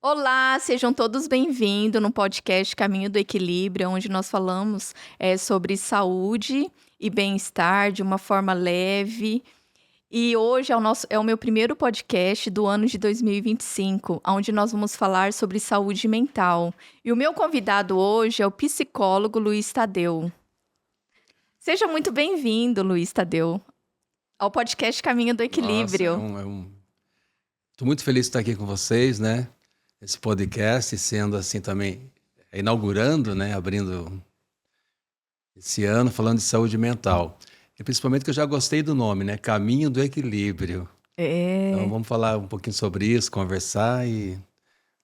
Olá, sejam todos bem-vindos no podcast Caminho do Equilíbrio, onde nós falamos sobre saúde e bem-estar de uma forma leve. E hoje é o meu primeiro podcast do ano de 2025, onde nós vamos falar sobre saúde mental. E o meu convidado hoje é o psicólogo Luiz Tadeu. Seja muito bem-vindo, Luiz Tadeu, ao podcast Caminho do Equilíbrio. Nossa, Tô muito feliz de estar aqui com vocês, né? Esse podcast sendo assim também, inaugurando, né? Abrindo esse ano, falando de saúde mental. E principalmente que eu já gostei do nome, né? Caminho do Equilíbrio. Então vamos falar um pouquinho sobre isso, conversar e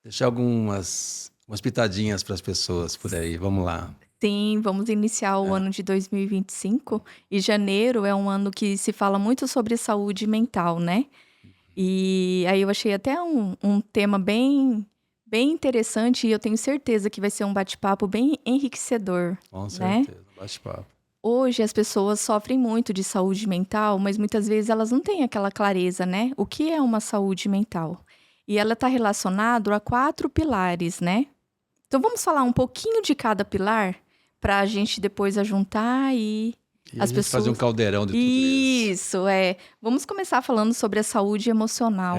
deixar umas pitadinhas para as pessoas por aí. Vamos lá. Sim, vamos iniciar o ano de 2025 e janeiro é um ano que se fala muito sobre saúde mental, né? E aí eu achei até um tema bem interessante e eu tenho certeza que vai ser um bate-papo bem enriquecedor, Com né? certeza, bate-papo. Hoje as pessoas sofrem muito de saúde mental, mas muitas vezes elas não têm aquela clareza, né? O que é uma saúde mental? E ela está relacionada a 4 pilares, né? Então vamos falar um pouquinho de cada pilar para a gente depois ajuntar e E as a gente fazer um pessoas. caldeirão de tudo isso. Isso, é. Vamos começar falando sobre a saúde emocional.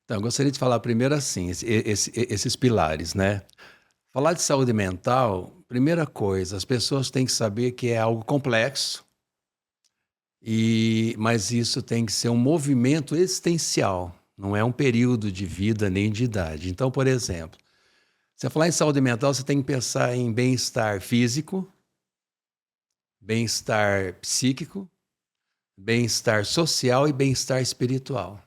Então, eu gostaria de falar primeiro assim, esses pilares, né? Falar de saúde mental, primeira coisa, as pessoas têm que saber que é algo complexo, mas isso tem que ser um movimento existencial, não é um período de vida nem de idade. Então, por exemplo, você falar em saúde mental, você tem que pensar em bem-estar físico, bem-estar psíquico, bem-estar social e bem-estar espiritual.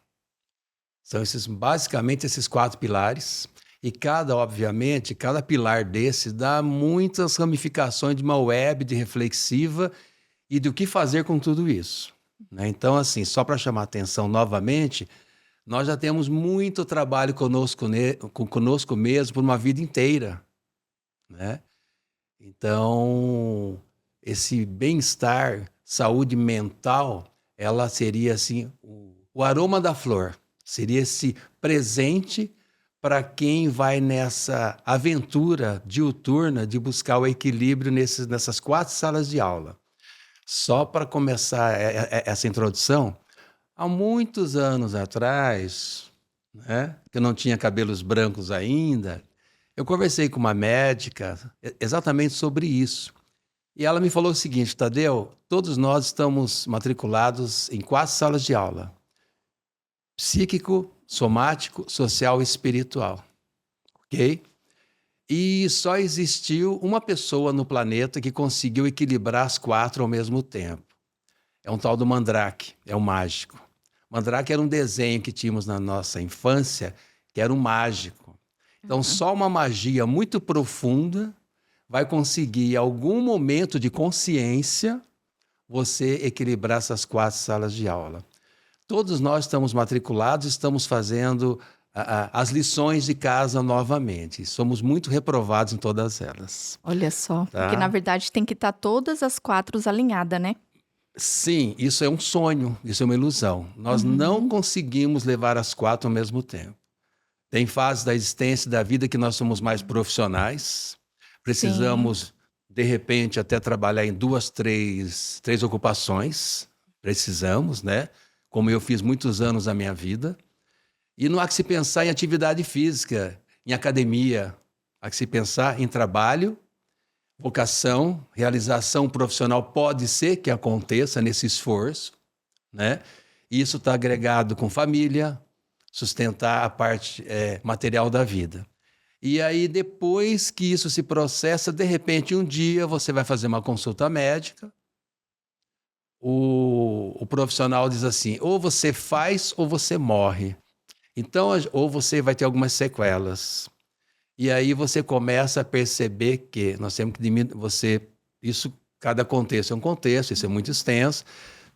São basicamente esses 4 pilares. E obviamente, cada pilar desse dá muitas ramificações de uma web de reflexiva e do que fazer com tudo isso, né? Então, assim, só para chamar a atenção novamente, nós já temos muito trabalho conosco mesmo por uma vida inteira, né? Então, esse bem-estar, saúde mental, ela seria assim, o aroma da flor. Seria esse presente para quem vai nessa aventura diuturna de buscar o equilíbrio nessas 4 salas de aula. Só para começar essa introdução, há muitos anos atrás, né, que eu não tinha cabelos brancos ainda, eu conversei com uma médica exatamente sobre isso. E ela me falou o seguinte: Tadeu, todos nós estamos matriculados em 4 salas de aula: psíquico, somático, social e espiritual, ok? E só existiu uma pessoa no planeta que conseguiu equilibrar as 4 ao mesmo tempo. É um tal do Mandrake, é um mágico. Mandrake era um desenho que tínhamos na nossa infância, que era um mágico. Então, só uma magia muito profunda vai conseguir, em algum momento de consciência, você equilibrar essas 4 salas de aula. Todos nós estamos matriculados, estamos fazendo as lições de casa novamente. Somos muito reprovados em todas elas. Olha só, Tá? porque na verdade tem que estar todas as 4 alinhadas, né? Sim, isso é um sonho, isso é uma ilusão. Nós não conseguimos levar as 4 ao mesmo tempo. Tem fases da existência da vida que nós somos mais profissionais, precisamos, de repente, até trabalhar em 2, 3 ocupações. Precisamos, né? Como eu fiz muitos anos da minha vida. E não há que se pensar em atividade física, em academia. Há que se pensar em trabalho, vocação, realização profissional. Pode ser que aconteça nesse esforço, né? E isso está agregado com família, sustentar a parte material da vida. E aí, depois que isso se processa, de repente, um dia você vai fazer uma consulta médica, o profissional diz assim: ou você faz ou você morre. Então, ou você vai ter algumas sequelas. E aí você começa a perceber que nós temos que diminuir. Cada contexto é um contexto, isso é muito extenso.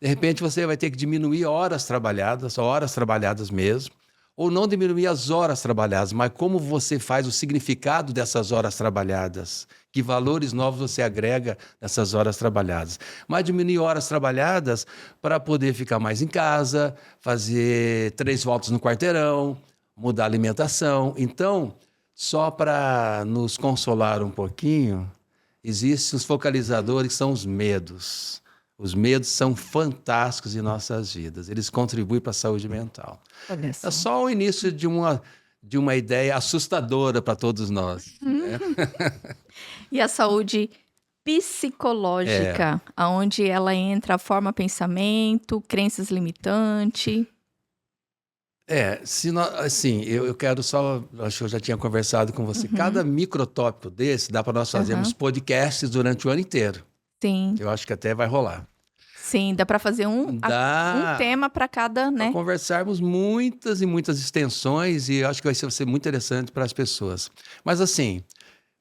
De repente você vai ter que diminuir horas trabalhadas mesmo, ou não diminuir as horas trabalhadas, mas como você faz o significado dessas horas trabalhadas, que valores novos você agrega nessas horas trabalhadas. Mas diminuir horas trabalhadas para poder ficar mais em casa, fazer 3 voltas no quarteirão, mudar a alimentação. Então, só para nos consolar um pouquinho, existem os focalizadores que são os medos. Os medos são fantásticos em nossas vidas. Eles contribuem para a saúde mental. Olha É só. só o início de uma ideia assustadora para todos nós. Né? E a saúde psicológica, aonde ela entra a forma pensamento, crenças limitantes. Assim, eu quero só, acho que eu já tinha conversado com você, cada microtópico desse dá para nós fazermos podcasts durante o ano inteiro. Sim, Eu acho que até vai rolar. sim, dá para fazer um Dá tema para cada, né? para conversarmos muitas e muitas extensões e eu acho que vai ser muito interessante para as pessoas. Mas assim,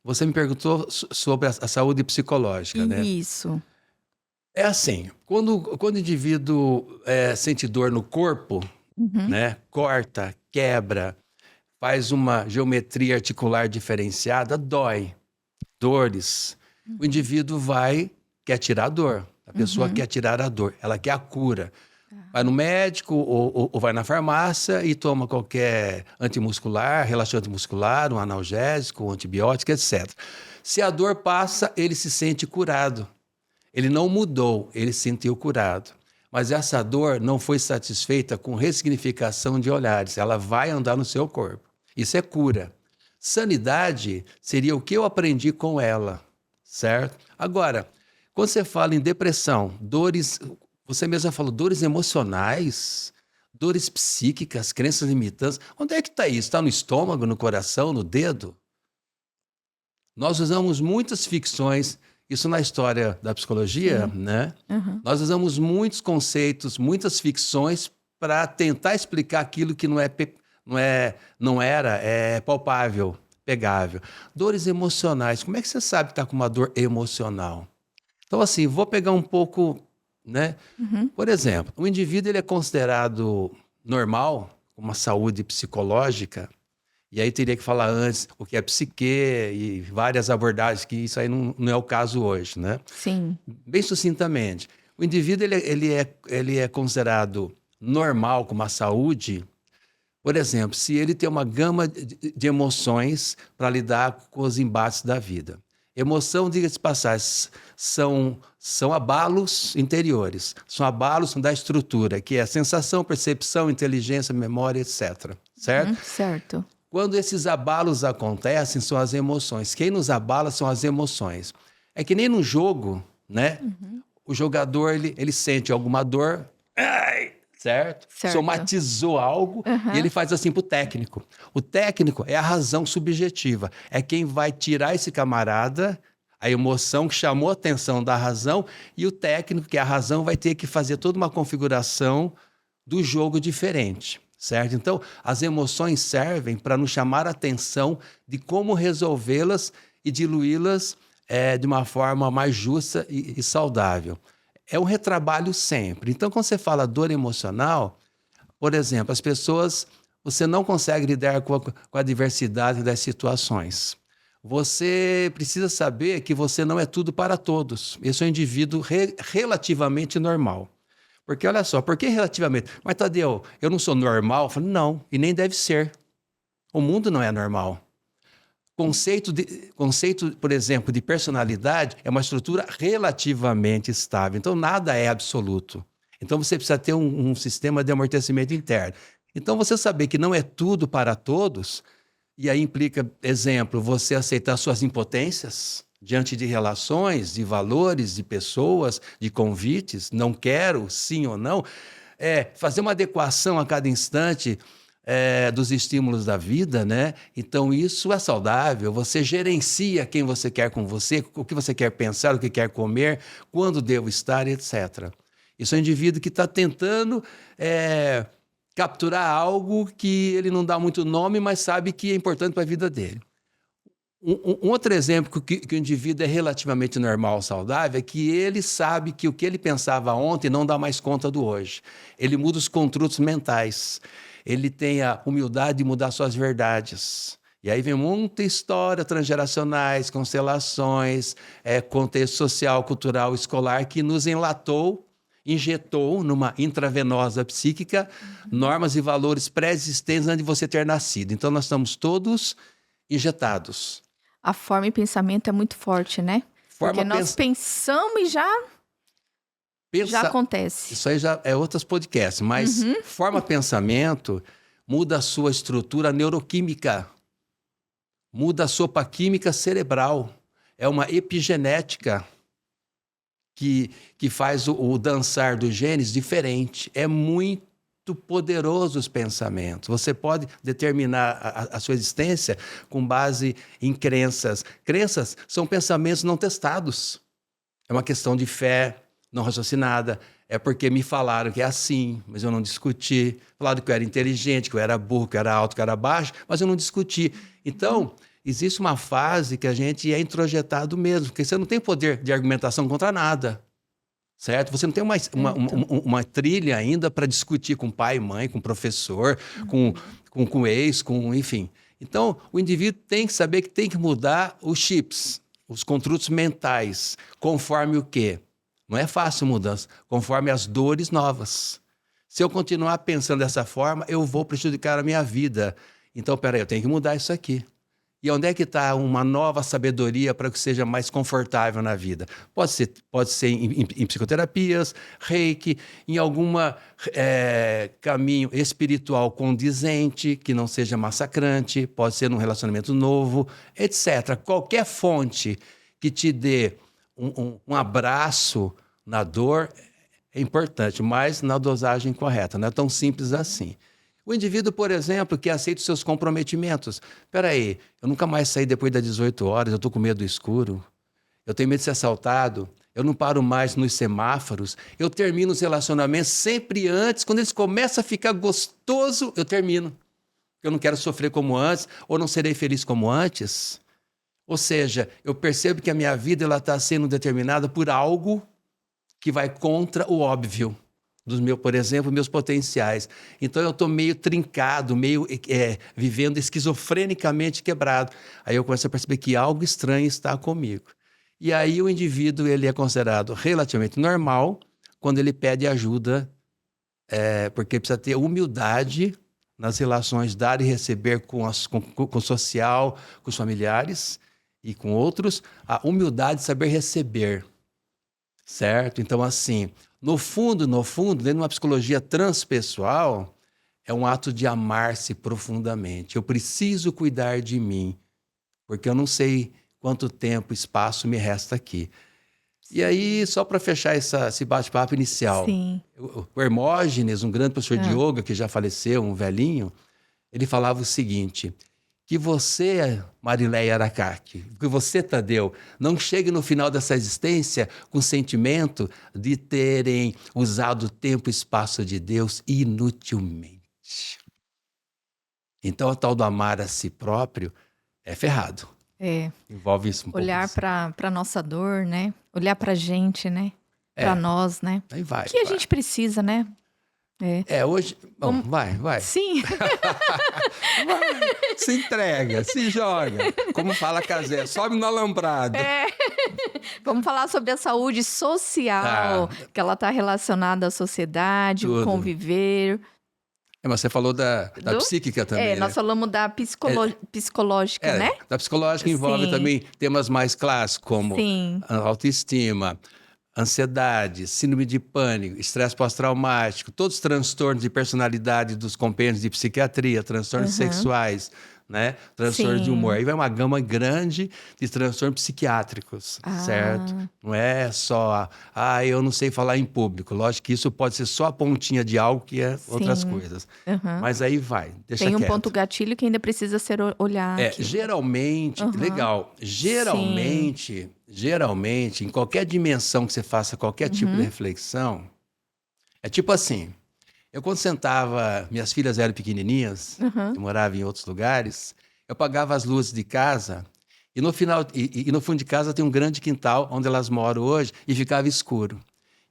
você me perguntou sobre a saúde psicológica, né? Isso. É assim, quando o indivíduo sente dor no corpo, né? Corta, quebra, faz uma geometria articular diferenciada, dói, dores. O indivíduo quer tirar a dor. A pessoa quer tirar a dor, ela quer a cura. Vai no médico ou vai na farmácia e toma qualquer antimuscular, relaxante muscular, um analgésico, um antibiótico, etc. Se a dor passa, ele se sente curado. Ele não mudou, ele se sentiu curado. Mas essa dor não foi satisfeita com ressignificação de olhares. Ela vai andar no seu corpo. Isso é cura. Sanidade seria o que eu aprendi com ela, certo? Agora, quando você fala em depressão, dores, você mesma falou, dores emocionais, dores psíquicas, crenças limitantes. Onde é que está isso? Está no estômago, no coração, no dedo? Nós usamos muitas ficções, isso na história da psicologia, né? Nós usamos muitos conceitos, muitas ficções para tentar explicar aquilo que não era palpável, pegável. Dores emocionais. Como é que você sabe que está com uma dor emocional? Então, assim, vou pegar um pouco, né? Por exemplo, o indivíduo ele é considerado normal, com uma saúde psicológica, e aí teria que falar antes o que é psique e várias abordagens, que isso aí não é o caso hoje, né? Sim. Bem sucintamente, o indivíduo ele é considerado normal com uma saúde, por exemplo, se ele tem uma gama de emoções para lidar com os embates da vida. Emoção, diga-se de passagem, são abalos interiores, são abalos da estrutura, que é sensação, percepção, inteligência, memória, etc. Certo? Certo. Quando esses abalos acontecem, são as emoções. Quem nos abala são as emoções. É que nem no jogo, né? O jogador, ele sente alguma dor, certo? Somatizou algo e ele faz assim pro técnico. O técnico é a razão subjetiva. É quem vai tirar esse camarada, a emoção que chamou a atenção da razão, e o técnico, que é a razão, vai ter que fazer toda uma configuração do jogo diferente. Certo? Então, as emoções servem para nos chamar a atenção de como resolvê-las e diluí-las de uma forma mais justa e saudável. É um retrabalho sempre. Então, quando você fala dor emocional, por exemplo, as pessoas, você não consegue lidar com a diversidade das situações. Você precisa saber que você não é tudo para todos. Esse é um indivíduo relativamente normal. Porque, olha só, por que relativamente? Mas, Tadeu, eu não sou normal? Eu falo, não, e nem deve ser. O mundo não é normal. Conceito, por exemplo, de personalidade é uma estrutura relativamente estável. Então, nada é absoluto. Então, você precisa ter um sistema de amortecimento interno. Então, você saber que não é tudo para todos, e aí implica, exemplo, você aceitar suas impotências diante de relações, de valores, de pessoas, de convites, não quero, sim ou não, fazer uma adequação a cada instante dos estímulos da vida, né? Então isso é saudável, você gerencia quem você quer com você, o que você quer pensar, o que quer comer, quando devo estar, etc. Isso é um indivíduo que está tentando capturar algo que ele não dá muito nome, mas sabe que é importante para a vida dele. Um outro exemplo que o indivíduo é relativamente normal, saudável, é que ele sabe que o que ele pensava ontem não dá mais conta do hoje. Ele muda os construtos mentais. Ele tem a humildade de mudar suas verdades. E aí vem muita história transgeracionais, constelações, contexto social, cultural, escolar, que nos enlatou injetou numa intravenosa psíquica normas e valores pré-existentes antes de você ter nascido. Então, nós estamos todos injetados. A forma e pensamento é muito forte, né? Porque nós pensamos e já acontece. Isso aí já é outros podcasts, mas forma pensamento muda a sua estrutura neuroquímica, muda a sopa química cerebral. É uma epigenética que faz o dançar dos genes diferente. É muito poderoso os pensamentos. Você pode determinar a sua existência com base em crenças. Crenças são pensamentos não testados. É uma questão de fé não raciocinada. É porque me falaram que é assim, mas eu não discuti. Falaram que eu era inteligente, que eu era burro, que eu era alto, que eu era baixo, mas eu não discuti. Então, existe uma fase que a gente é introjetado mesmo, porque você não tem poder de argumentação contra nada. Certo? Você não tem uma trilha ainda para discutir com pai, mãe, com professor, com ex, enfim. Então, o indivíduo tem que saber que tem que mudar os chips, os construtos mentais, conforme o quê? Não é fácil mudança, conforme as dores novas. Se eu continuar pensando dessa forma, eu vou prejudicar a minha vida. Então, peraí, eu tenho que mudar isso aqui. E onde é que está uma nova sabedoria para que seja mais confortável na vida? Pode ser em psicoterapias, reiki, em algum caminho espiritual condizente, que não seja massacrante, pode ser num relacionamento novo, etc. Qualquer fonte que te dê um abraço na dor é importante, mas na dosagem correta, não é tão simples assim. O indivíduo, por exemplo, que aceita os seus comprometimentos. Espera aí, eu nunca mais saí depois das 18 horas, eu estou com medo do escuro, eu tenho medo de ser assaltado, eu não paro mais nos semáforos, eu termino os relacionamentos sempre antes, quando eles começam a ficar gostoso, eu termino. Eu não quero sofrer como antes, ou não serei feliz como antes. Ou seja, eu percebo que a minha vida está sendo determinada por algo que vai contra o óbvio. Por exemplo, meus potenciais. Então, eu estou meio trincado, vivendo esquizofrenicamente quebrado. Aí eu começo a perceber que algo estranho está comigo. E aí o indivíduo ele é considerado relativamente normal quando ele pede ajuda, porque precisa ter humildade nas relações dar e receber com o social, com os familiares e com outros. A humildade de saber receber, certo? Então, assim... No fundo, dentro de uma psicologia transpessoal, é um ato de amar-se profundamente. Eu preciso cuidar de mim, porque eu não sei quanto tempo, espaço me resta aqui. E aí, só para fechar esse bate-papo inicial, o Hermógenes, um grande professor de yoga que já faleceu, um velhinho, ele falava o seguinte... Que você, Marileia Aracaki, que você, Tadeu, não chegue no final dessa existência com o sentimento de terem usado o tempo e espaço de Deus inutilmente. Então, o tal do amar a si próprio é ferrado. Envolve isso um pouco. Olhar para a nossa dor, né? Olhar para a gente, né? Para nós, né? Aí vai. Que a gente precisa, né? Hoje... Bom, vai. Sim. Vai, se entrega, se joga. Como fala Casé, sobe no alambrado. Vamos falar sobre a saúde social, que ela está relacionada à sociedade, o conviver. Mas você falou da psíquica também, nós falamos da psicológica, né? Da psicológica envolve também temas mais clássicos, como a autoestima, ansiedade, síndrome de pânico, estresse pós-traumático, todos os transtornos de personalidade dos compêndios de psiquiatria, transtornos sexuais, né? Transtornos de humor. Aí vai uma gama grande de transtornos psiquiátricos, certo? Não é só, eu não sei falar em público. Lógico que isso pode ser só a pontinha de algo que é outras coisas. Mas aí vai, deixa quieto. Tem um ponto gatilho que ainda precisa ser olhado. Geralmente, legal, geralmente, em qualquer dimensão que você faça qualquer tipo de reflexão, é tipo assim... Eu, quando sentava, minhas filhas eram pequenininhas, eu morava em outros lugares, eu apagava as luzes de casa e no final e no fundo de casa tem um grande quintal onde elas moram hoje e ficava escuro.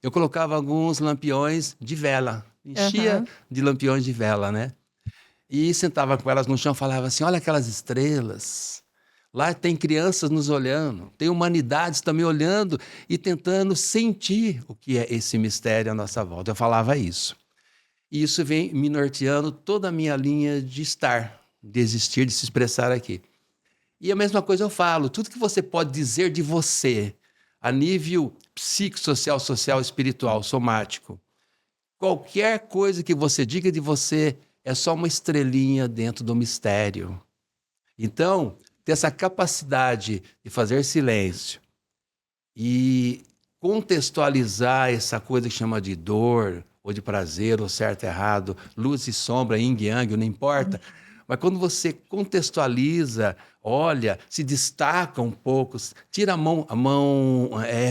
Eu colocava alguns lampiões de vela, enchia de lampiões de vela, né? E sentava com elas no chão e falava assim, olha aquelas estrelas, Lá tem crianças nos olhando, tem humanidades também olhando e tentando sentir o que é esse mistério à nossa volta. Eu falava isso. E isso vem me norteando toda a minha linha de estar, de existir, de se expressar aqui. E a mesma coisa eu falo, tudo que você pode dizer de você, a nível psicossocial, social, espiritual, somático, qualquer coisa que você diga de você é só uma estrelinha dentro do mistério. Então, ter essa capacidade de fazer silêncio e contextualizar essa coisa que chama de dor, ou de prazer, ou certo e errado, luz e sombra, yin e yang, não importa. Mas quando você contextualiza, olha, se destaca um pouco, tira a mão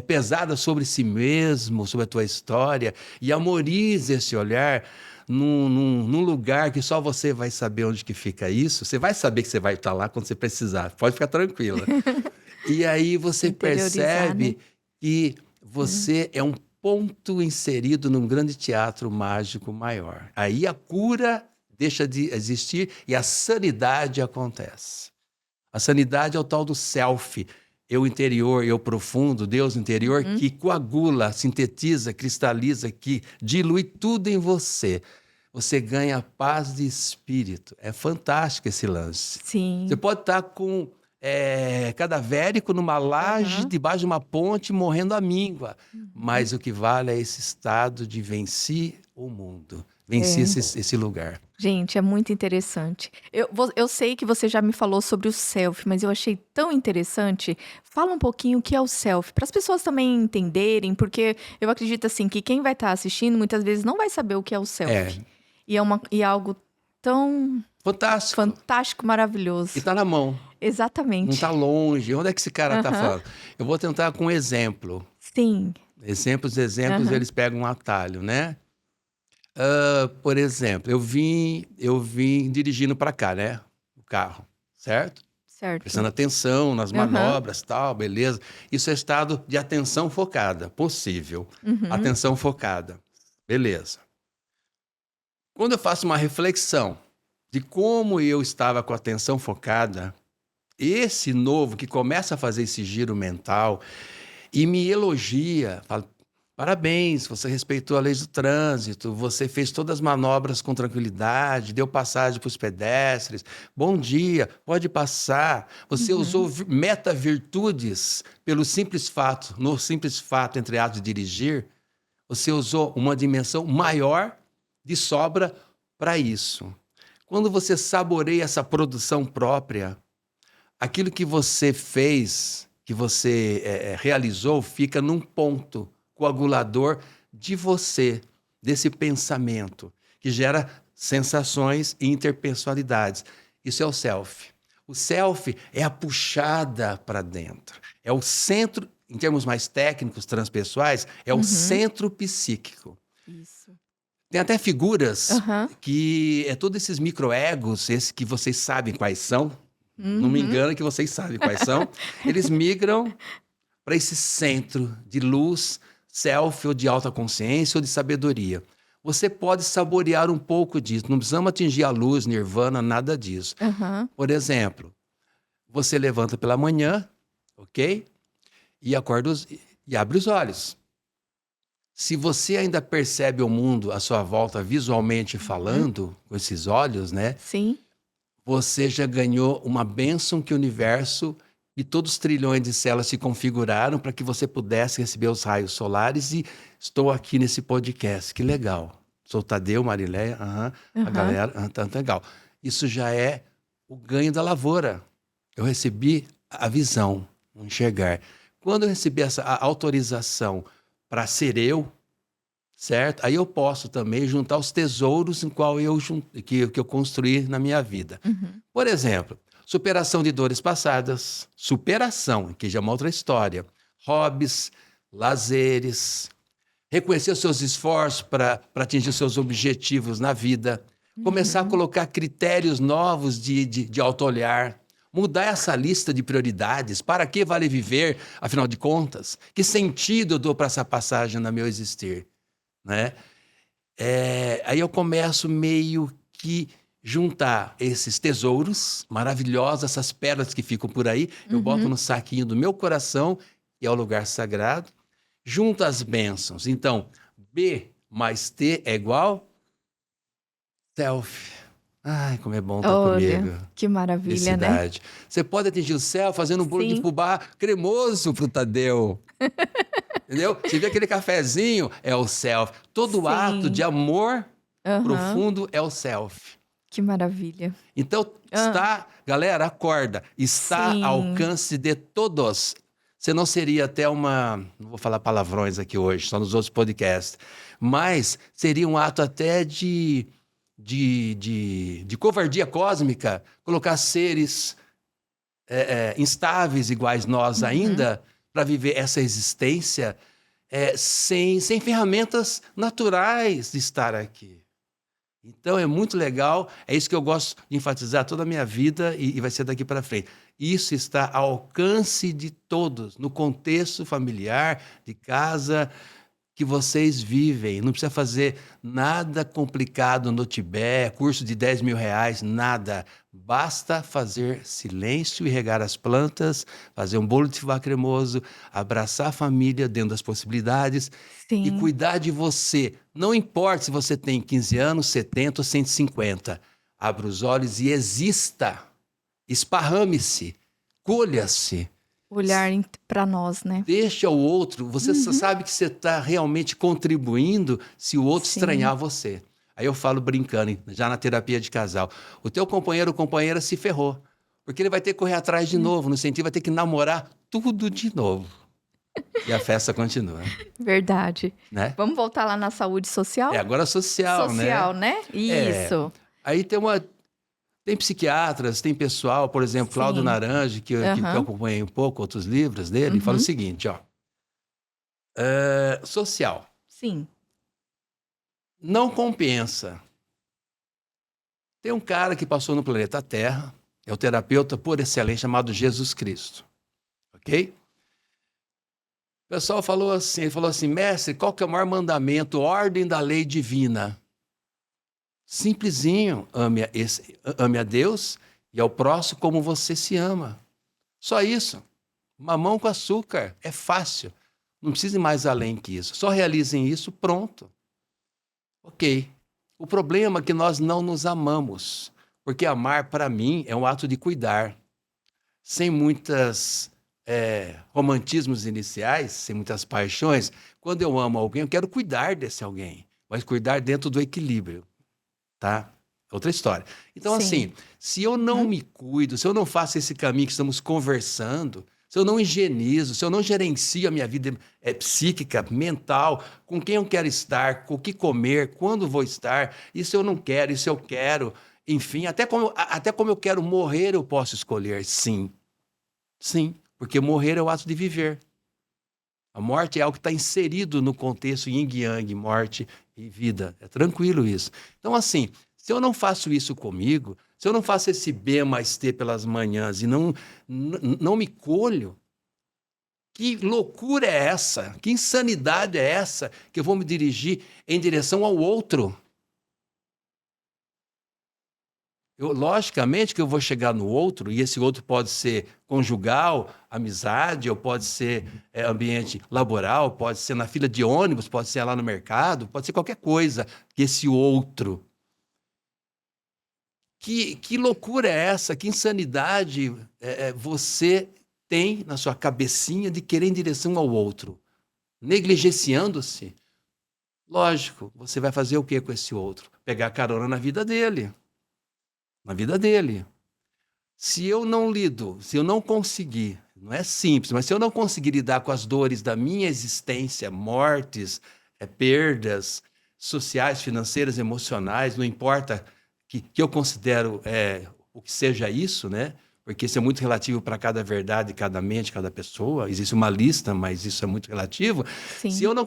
pesada sobre si mesmo, sobre a tua história, e amoriza esse olhar num lugar que só você vai saber onde que fica isso. Você vai saber que você vai estar lá quando você precisar. Pode ficar tranquila. E aí você Interiorizar, né? percebe que você é um ponto inserido num grande teatro mágico maior. Aí a cura deixa de existir e a sanidade acontece. A sanidade é o tal do self, eu interior, eu profundo, Deus interior, que coagula, sintetiza, cristaliza, que dilui tudo em você. Você ganha paz de espírito. É fantástico esse lance. Sim. Você pode estar com cadavérico numa laje, debaixo de uma ponte, morrendo à míngua. Mas o que vale é esse estado de venci o mundo. Venci esse lugar. Gente, é muito interessante. Eu sei que você já me falou sobre o self, mas eu achei tão interessante. Fala um pouquinho o que é o self, para as pessoas também entenderem, porque eu acredito assim que quem vai estar assistindo muitas vezes não vai saber o que é o self. E é algo tão fantástico, maravilhoso. E está na mão. Exatamente. Não está longe. Onde é que esse cara está falando? Eu vou tentar com um exemplo. Sim. Exemplos, eles pegam um atalho, né? Por exemplo, eu vim dirigindo para cá, né? O carro, certo? Certo. Prestando atenção nas manobras, tal, beleza. Isso é estado de atenção focada, possível. Atenção focada, beleza. Quando eu faço uma reflexão de como eu estava com a atenção focada, esse novo que começa a fazer esse giro mental e me elogia, fala, parabéns, você respeitou a lei do trânsito, você fez todas as manobras com tranquilidade, deu passagem para os pedestres, bom dia, pode passar. Você usou meta-virtudes no simples fato, entre aspas, de dirigir, você usou uma dimensão maior de sobra para isso. Quando você saboreia essa produção própria, aquilo que você fez, que você realizou, fica num ponto coagulador de você, desse pensamento, que gera sensações e interpessoalidades. Isso é o self. O self é a puxada para dentro. É o centro, em termos mais técnicos, transpessoais, é o centro psíquico. Isso. Tem até figuras que é todos esses microegos, esses que vocês sabem quais são, não me engano que vocês sabem quais são, eles migram para esse centro de luz, self, ou de alta consciência, ou de sabedoria. Você pode saborear um pouco disso, não precisamos atingir a luz, nirvana, nada disso. Por exemplo, você levanta pela manhã, ok? E acorda e abre os olhos. Se você ainda percebe o mundo à sua volta visualmente falando, com esses olhos, né? Sim. Você já ganhou uma bênção que o universo e todos os trilhões de células se configuraram para que você pudesse receber os raios solares, e estou aqui nesse podcast. Que legal. Sou o Tadeu, Marileia, a galera, tanto legal. Isso já é o ganho da lavoura. Eu recebi a visão, o enxergar. Quando eu recebi essa autorização para ser eu, certo? Aí eu posso também juntar os tesouros que eu construí na minha vida. Por exemplo, superação de dores passadas, que já é uma outra história, hobbies, lazeres, reconhecer os seus esforços para atingir os seus objetivos na vida, começar a colocar critérios novos de auto-olhar, mudar essa lista de prioridades. Para que vale viver, afinal de contas? Que sentido eu dou para essa passagem no meu existir? Né? Aí eu começo meio que juntar esses tesouros maravilhosos, essas pérolas que ficam por aí, eu boto no saquinho do meu coração, que é o lugar sagrado, junto as bênçãos. Então, B mais T é igual self. Ai, como é bom estar Olha, comigo. que maravilha, né? Felicidade. Você pode atingir o céu fazendo um bolo de Sim. fubá cremoso pro Tadeu. Entendeu? Você vê aquele cafezinho, é o self. Todo ato de Sim. amor Aham. profundo é o self. Que maravilha. Então, galera, acorda, está Sim. ao alcance de todos. Você não seria até não vou falar palavrões aqui hoje, só nos outros podcasts, mas seria um ato até de covardia cósmica colocar seres instáveis iguais nós ainda para viver essa existência sem ferramentas naturais de estar aqui. Então é muito legal, é isso que eu gosto de enfatizar toda a minha vida e vai ser daqui para frente. Isso está ao alcance de todos, no contexto familiar, de casa que vocês vivem. Não precisa fazer nada complicado no Tibete, curso de 10 mil reais, nada. Basta fazer silêncio e regar as plantas, fazer um bolo de fubá cremoso, abraçar a família dentro das possibilidades e Sim. cuidar de você. Não importa se você tem 15 anos, 70 ou 150. Abra os olhos e exista. Esparrame-se. Colha-se. Olhar para nós, né? Deixa o outro. Você só sabe que você está realmente contribuindo se o outro Sim. estranhar você. Aí eu falo brincando, já na terapia de casal. O teu companheiro ou companheira se ferrou. Porque ele vai ter que correr atrás de novo, no sentido vai ter que namorar tudo de novo. E a festa continua, Verdade. né? Vamos voltar lá na saúde social? Agora social, né? Isso. Aí tem psiquiatras, tem pessoal, por exemplo, Cláudio Sim. Naranjo, que eu acompanhei um pouco, outros livros dele, fala o seguinte, ó. Social. Sim. Não compensa. Tem um cara que passou no planeta Terra, é o terapeuta por excelência chamado Jesus Cristo. Ok? O pessoal ele falou assim, mestre, qual que é o maior mandamento, ordem da lei divina? Simplesinho, ame a Deus e ao próximo como você se ama. Só isso. Mamão com açúcar, é fácil. Não precisa ir mais além que isso. Só realizem isso, pronto. Ok. O problema é que nós não nos amamos, porque amar, para mim, é um ato de cuidar. Sem muitos romantismos iniciais, sem muitas paixões. Quando eu amo alguém, eu quero cuidar desse alguém, mas cuidar dentro do equilíbrio. Tá? Outra história. Então, Sim. assim, se eu não me cuido, se eu não faço esse caminho que estamos conversando, se eu não higienizo, se eu não gerencio a minha vida psíquica, mental, com quem eu quero estar, com o que comer, quando vou estar, isso eu não quero, isso eu quero, enfim, até como eu quero morrer, eu posso escolher, sim. Sim, porque morrer é o ato de viver. A morte é algo que está inserido no contexto yin-yang, morte e vida. É tranquilo isso. Então, assim, se eu não faço isso comigo, se eu não faço esse B mais T pelas manhãs e não me colho, que loucura é essa? Que insanidade é essa que eu vou me dirigir em direção ao outro? Logicamente que eu vou chegar no outro, e esse outro pode ser conjugal, amizade, ou pode ser ambiente laboral, pode ser na fila de ônibus, pode ser lá no mercado, pode ser qualquer coisa que esse outro. Que loucura é essa? Que insanidade você tem na sua cabecinha de querer em direção ao outro? Negligenciando-se? Lógico, você vai fazer o que com esse outro? Pegar carona na vida dele. Na vida dele. Se eu não lido, se eu não conseguir, não é simples, mas se eu não conseguir lidar com as dores da minha existência, mortes, perdas sociais, financeiras, emocionais, não importa que eu considero o que seja isso, né? Porque isso é muito relativo para cada verdade, cada mente, cada pessoa. Existe uma lista, mas isso é muito relativo. Sim. Se eu não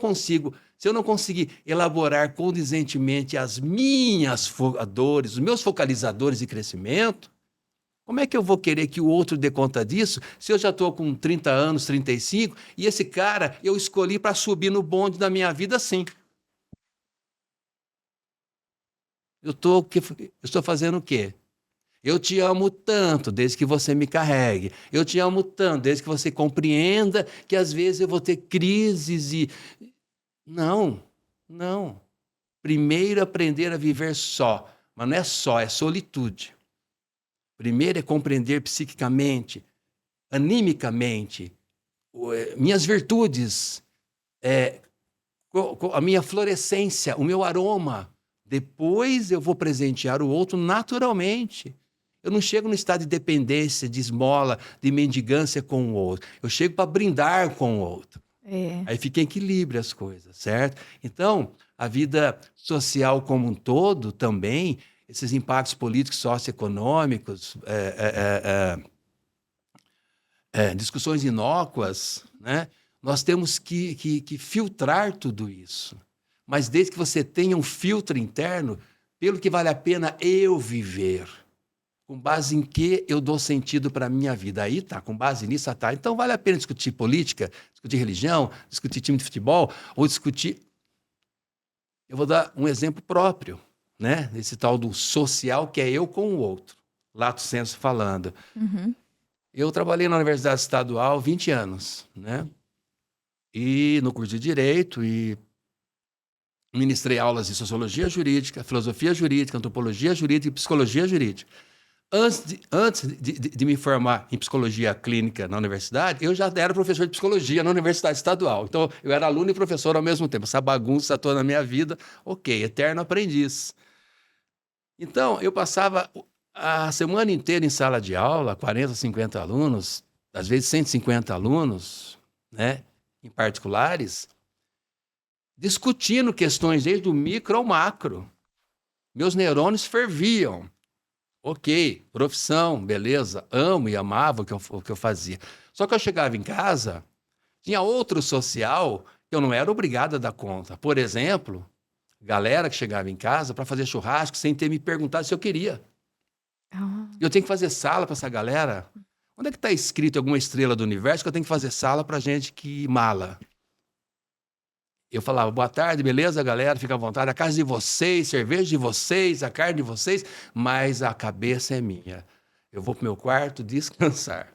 conseguir elaborar condizentemente as minhas dores, os meus focalizadores de crescimento, como é que eu vou querer que o outro dê conta disso se eu já estou com 30 anos, 35, e esse cara eu escolhi para subir no bonde da minha vida assim? eu estou fazendo o quê? Eu te amo tanto desde que você me carregue. Eu te amo tanto desde que você compreenda que às vezes eu vou ter crises e... Não, não. Primeiro aprender a viver só. Mas não é só, é solitude. Primeiro é compreender psiquicamente, animicamente, minhas virtudes, a minha florescência, o meu aroma. Depois eu vou presentear o outro naturalmente. Eu não chego no estado de dependência, de esmola, de mendigância com o outro. Eu chego para brindar com o outro. Aí fica em equilíbrio as coisas, certo? Então, a vida social como um todo também, esses impactos políticos, socioeconômicos, discussões inócuas, né? Nós temos que filtrar tudo isso. Mas desde que você tenha um filtro interno, pelo que vale a pena eu viver. Com base em que eu dou sentido para a minha vida. Aí tá, com base nisso, tá. Então vale a pena discutir política, discutir religião, discutir time de futebol, ou discutir... Eu vou dar um exemplo próprio, né? Esse tal do social, que é eu com o outro. Lato sensu falando. Uhum. Eu trabalhei na Universidade Estadual 20 anos, né? E no curso de Direito, e ministrei aulas de Sociologia Jurídica, Filosofia Jurídica, Antropologia Jurídica e Psicologia Jurídica. Antes de me formar em Psicologia Clínica na universidade, eu já era professor de Psicologia na Universidade Estadual. Então, eu era aluno e professor ao mesmo tempo. Essa bagunça toda na minha vida, ok, eterno aprendiz. Então, eu passava a semana inteira em sala de aula, 40, 50 alunos, às vezes 150 alunos, né, em particulares, discutindo questões desde o micro ao macro. Meus neurônios ferviam. Ok, profissão, beleza, amo e amava o que eu fazia. Só que eu chegava em casa, tinha outro social que eu não era obrigado a dar conta. Por exemplo, galera que chegava em casa para fazer churrasco sem ter me perguntado se eu queria. Eu tenho que fazer sala para essa galera. Onde é que está escrito alguma estrela do universo que eu tenho que fazer sala para gente que mala? Eu falava, boa tarde, beleza, galera? Fica à vontade. A casa de vocês, cerveja de vocês, a carne de vocês, mas a cabeça é minha. Eu vou para o meu quarto descansar.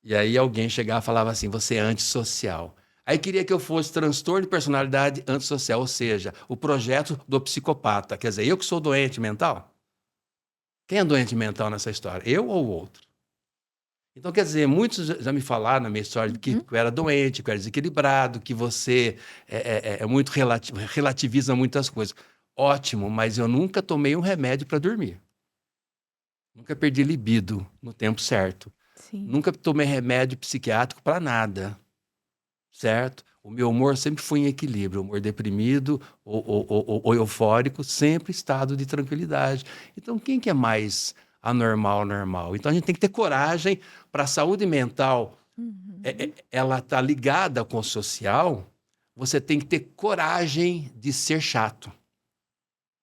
E aí alguém chegava e falava assim, você é antissocial. Aí queria que eu fosse transtorno de personalidade antissocial, ou seja, o projeto do psicopata. Quer dizer, eu que sou doente mental? Quem é doente mental nessa história? Eu ou o outro? Então, quer dizer, muitos já me falaram na minha história que eu era doente, que eu era desequilibrado, que você é muito relativiza muitas coisas. Ótimo, mas eu nunca tomei um remédio para dormir. Nunca perdi libido no tempo certo. Sim. Nunca tomei remédio psiquiátrico para nada, certo? O meu humor sempre foi em equilíbrio, humor deprimido ou eufórico, sempre estado de tranquilidade. Então, quem que é mais anormal, normal? Então, a gente tem que ter coragem para a saúde mental. Ela está ligada com o social, você tem que ter coragem de ser chato.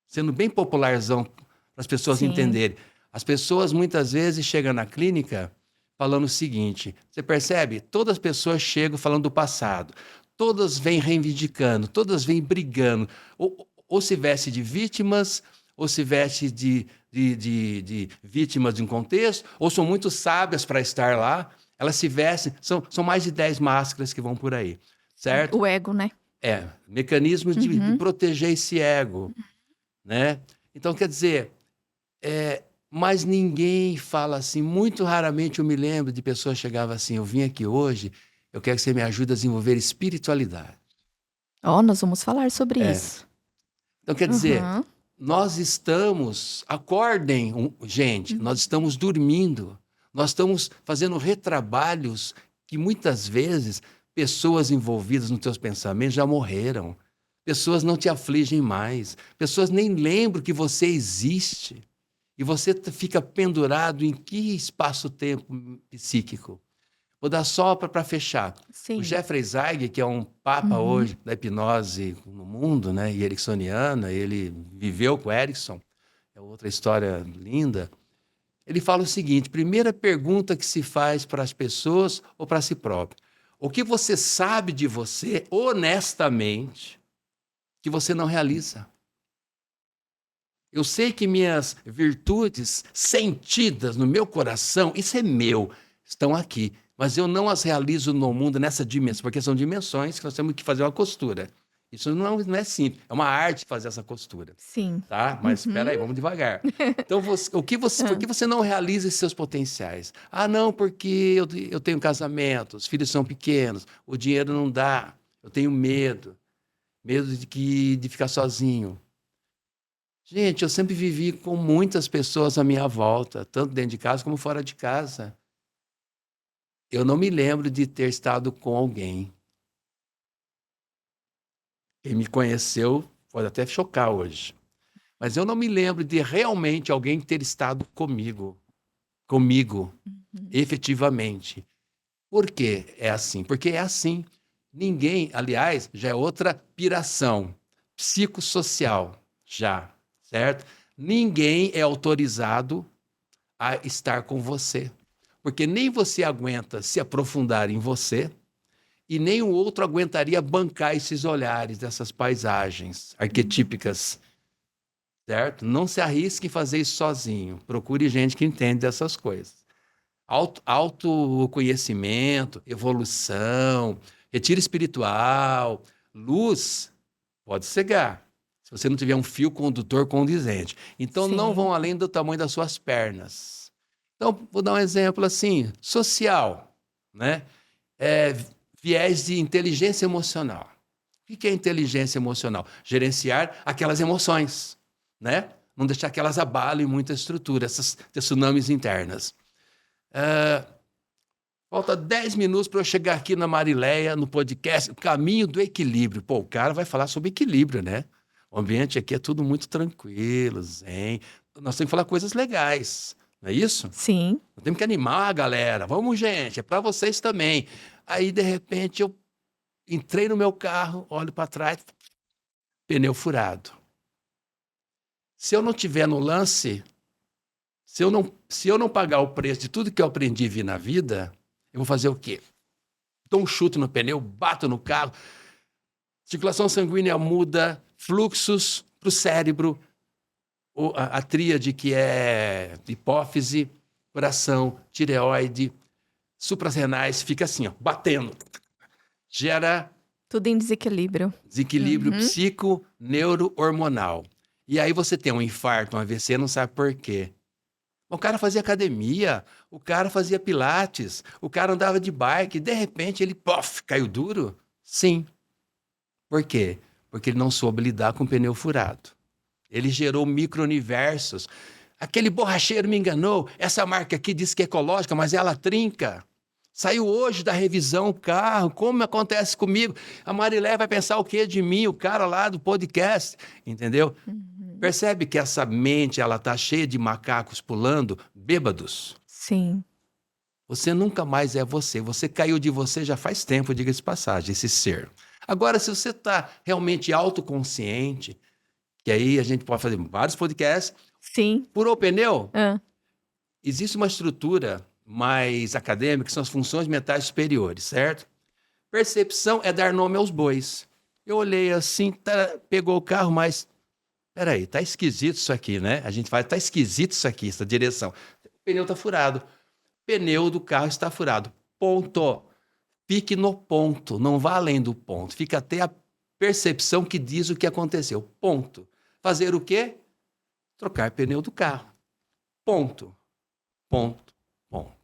Sendo bem popularzão, para as pessoas entenderem. As pessoas, muitas vezes, chegam na clínica falando o seguinte, você percebe? Todas as pessoas chegam falando do passado. Todas vêm reivindicando, todas vêm brigando. Ou se veste de vítimas, ou se veste de vítimas de um contexto, ou são muito sábias para estar lá. Elas se vestem, são mais de 10 máscaras que vão por aí, certo? O ego, né? Mecanismos de proteger esse ego, né? Então, quer dizer, mas ninguém fala assim. Muito raramente eu me lembro de pessoas que chegavam assim, eu vim aqui hoje, eu quero que você me ajude a desenvolver espiritualidade. Nós vamos falar sobre isso. Então, quer dizer, nós estamos... Acordem, gente, nós estamos dormindo. Nós estamos fazendo retrabalhos que muitas vezes pessoas envolvidas nos teus pensamentos já morreram. Pessoas não te afligem mais. Pessoas nem lembram que você existe. E você fica pendurado em que espaço-tempo psíquico? Vou dar só para fechar. Sim. O Jeffrey Zeig, que é um papa hoje da hipnose no mundo, né, e ericksoniana, ele viveu com Erickson, é outra história linda. Ele fala o seguinte, primeira pergunta que se faz para as pessoas ou para si próprio. O que você sabe de você, honestamente, que você não realiza? Eu sei que minhas virtudes sentidas no meu coração, isso é meu, estão aqui. Mas eu não as realizo no mundo nessa dimensão, porque são dimensões que nós temos que fazer uma costura. Isso não é simples, é uma arte fazer essa costura. Sim. Tá? Mas espera aí, vamos devagar. Então, por que você não realiza esses seus potenciais? Ah, não, porque eu tenho casamento, os filhos são pequenos, o dinheiro não dá, eu tenho medo, de ficar sozinho. Gente, eu sempre vivi com muitas pessoas à minha volta, tanto dentro de casa como fora de casa. Eu não me lembro de ter estado com alguém. Quem me conheceu pode até chocar hoje. Mas eu não me lembro de realmente alguém ter estado comigo, efetivamente. Por que é assim? Porque é assim. Ninguém, aliás, já é outra piração psicossocial, já, certo? Ninguém é autorizado a estar com você, porque nem você aguenta se aprofundar em você e nem o outro aguentaria bancar esses olhares dessas paisagens arquetípicas, certo? Não se arrisque em fazer isso sozinho. Procure gente que entende dessas coisas. Autoconhecimento, evolução, retiro espiritual, luz, pode cegar. Se você não tiver um fio condutor condizente. Então, não Sim. vão além do tamanho das suas pernas. Então, vou dar um exemplo assim, social, né? Viés de inteligência emocional. O que é inteligência emocional? Gerenciar aquelas emoções, né? Não deixar que elas abalem muita estrutura, essas tsunamis internas. Falta 10 minutos para eu chegar aqui na Marileia, no podcast, o Caminho do Equilíbrio. Pô, o cara vai falar sobre equilíbrio, né? O ambiente aqui é tudo muito tranquilo, zen. Nós temos que falar coisas legais, não é isso? Sim. Nós temos que animar a galera. Vamos, gente, é para vocês também. Aí, de repente, eu entrei no meu carro, olho para trás, pneu furado. Se eu não tiver no lance, se eu não pagar o preço de tudo que eu aprendi e vi na vida, eu vou fazer o quê? Dou um chute no pneu, bato no carro, circulação sanguínea muda, fluxos para o cérebro, a tríade que é hipófise, coração, tireoide, suprarrenais, fica assim, ó, batendo. Gera Tudo em desequilíbrio. desequilíbrio psico-neuro-hormonal. E aí você tem um infarto, um AVC, não sabe por quê. O cara fazia academia, o cara fazia pilates, o cara andava de bike, de repente ele, caiu duro? Sim. Por quê? Porque ele não soube lidar com o pneu furado. Ele gerou micro-universos. Aquele borracheiro me enganou, essa marca aqui diz que é ecológica, mas ela trinca. Saiu hoje da revisão o carro, como acontece comigo? A Marilé vai pensar o quê de mim, o cara lá do podcast, entendeu? Percebe que essa mente, ela tá cheia de macacos pulando, bêbados. Sim. Você nunca mais é você. Você caiu de você já faz tempo, diga-se de passagem, esse ser. Agora, se você está realmente autoconsciente, que aí a gente pode fazer vários podcasts, Sim. furou o pneu, Ah. existe uma estrutura mais acadêmica, que são as funções mentais superiores, certo? Percepção é dar nome aos bois. Eu olhei assim, pegou o carro, mas peraí, tá esquisito isso aqui, né? A gente fala, tá esquisito isso aqui, essa direção. O pneu tá furado. O pneu do carro está furado. Ponto. Fique no ponto, não vá além do ponto. Fica até a percepção que diz o que aconteceu. Ponto. Fazer o quê? Trocar pneu do carro. Ponto. Ponto. Ponto.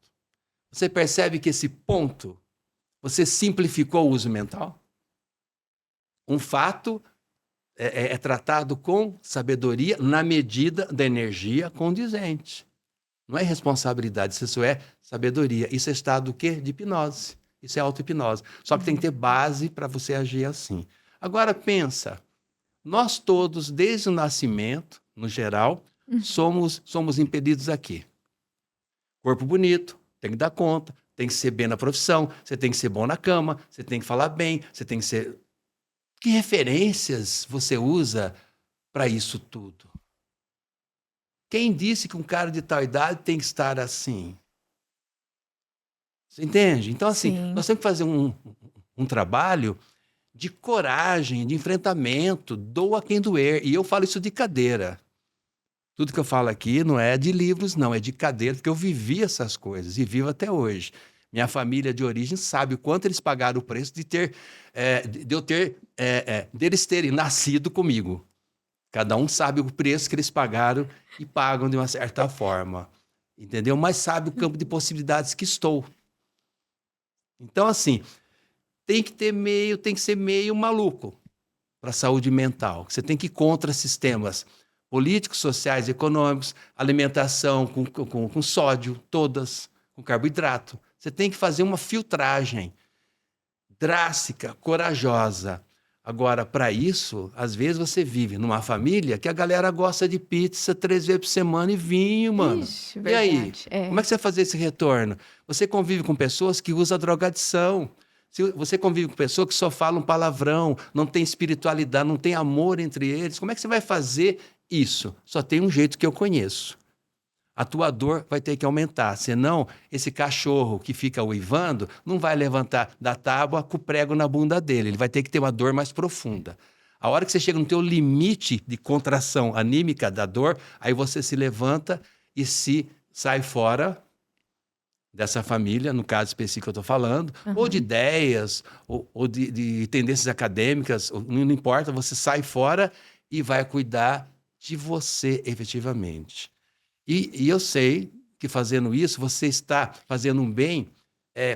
Você percebe que esse ponto, você simplificou o uso mental? Um fato é tratado com sabedoria na medida da energia condizente. Não é responsabilidade, isso é sabedoria. Isso é estado do quê? De hipnose. Isso é auto-hipnose. Só que tem que ter base para você agir assim. Agora pensa, nós todos, desde o nascimento, no geral, somos impedidos aqui. Corpo bonito, tem que dar conta, tem que ser bem na profissão, você tem que ser bom na cama, você tem que falar bem, você tem que ser... Que referências você usa para isso tudo? Quem disse que um cara de tal idade tem que estar assim? Você entende? Então, assim, Sim. nós temos que fazer um trabalho de coragem, de enfrentamento, doa quem doer. E eu falo isso de cadeira. Tudo que eu falo aqui não é de livros, não, é de cadeira, porque eu vivi essas coisas e vivo até hoje. Minha família de origem sabe o quanto eles pagaram o preço deles terem nascido comigo. Cada um sabe o preço que eles pagaram e pagam de uma certa forma, entendeu? Mas sabe o campo de possibilidades que estou. Então, assim, tem que ser meio maluco para a saúde mental. Você tem que ir contra sistemas políticos, sociais, econômicos, alimentação com sódio, todas, com carboidrato. Você tem que fazer uma filtragem drástica, corajosa. Agora, para isso, às vezes você vive numa família que a galera gosta de pizza 3 vezes por semana e vinho, mano. Ixi, E aí? verdade. É. Como é que você vai fazer esse retorno? Você convive com pessoas que usam drogadição. Você convive com pessoas que só falam palavrão, não tem espiritualidade, não tem amor entre eles. Como é que você vai fazer isso? Só tem um jeito que eu conheço. A tua dor vai ter que aumentar, senão esse cachorro que fica uivando não vai levantar da tábua com o prego na bunda dele, ele vai ter que ter uma dor mais profunda. A hora que você chega no teu limite de contração anímica da dor, aí você se levanta e se sai fora dessa família, no caso específico que eu estou falando, ou de ideias, ou de tendências acadêmicas, não importa, você sai fora e vai cuidar de você efetivamente. E eu sei que fazendo isso, você está fazendo um bem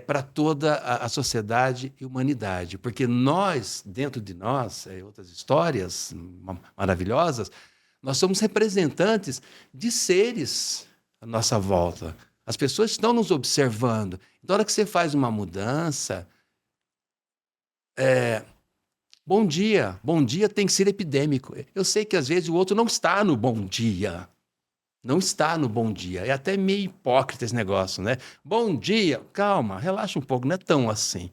para toda a sociedade e humanidade. Porque nós, dentro de nós, outras histórias maravilhosas, nós somos representantes de seres à nossa volta. As pessoas estão nos observando. Então, na hora que você faz uma mudança, bom dia tem que ser epidêmico. Eu sei que às vezes o outro não está no bom dia. Não está no bom dia. É até meio hipócrita esse negócio, né? Bom dia, calma, relaxa um pouco, não é tão assim.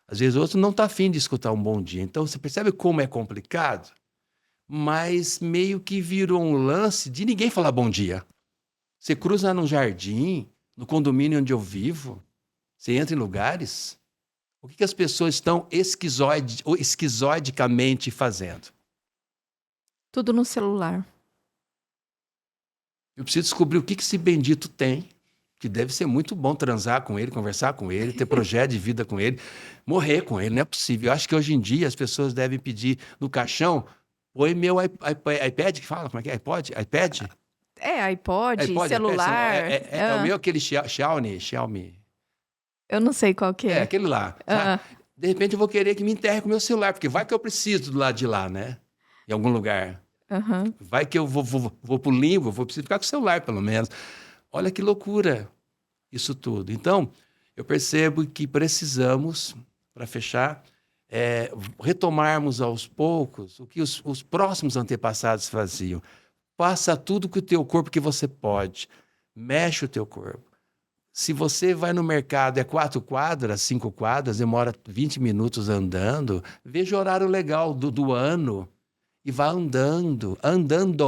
Às vezes o outro não está afim de escutar um bom dia. Então você percebe como é complicado, mas meio que virou um lance de ninguém falar bom dia. Você cruza num jardim, no condomínio onde eu vivo, você entra em lugares, o que as pessoas estão esquizoidicamente fazendo? Tudo no celular. Eu preciso descobrir o que esse bendito tem, que deve ser muito bom transar com ele, conversar com ele, ter projeto de vida com ele, morrer com ele, não é possível. Eu acho que hoje em dia as pessoas devem pedir no caixão, põe meu iPad, que fala, como é que é? iPad? iPod, celular. É o meu, aquele Xiaomi. Eu não sei qual que é. É, aquele lá. Sabe? De repente eu vou querer que me enterre com o meu celular, porque vai que eu preciso do lado de lá, né? Em algum lugar. Vai que eu vou pro limbo, vou precisar ficar com o celular, pelo menos. Olha que loucura isso tudo. Então, eu percebo que precisamos, para fechar, retomarmos aos poucos o que os próximos antepassados faziam. Faça tudo com o teu corpo que você pode. Mexe o teu corpo. Se você vai no mercado, 4 quadras, 5 quadras, demora 20 minutos andando, veja o horário legal do ano. E vai andando.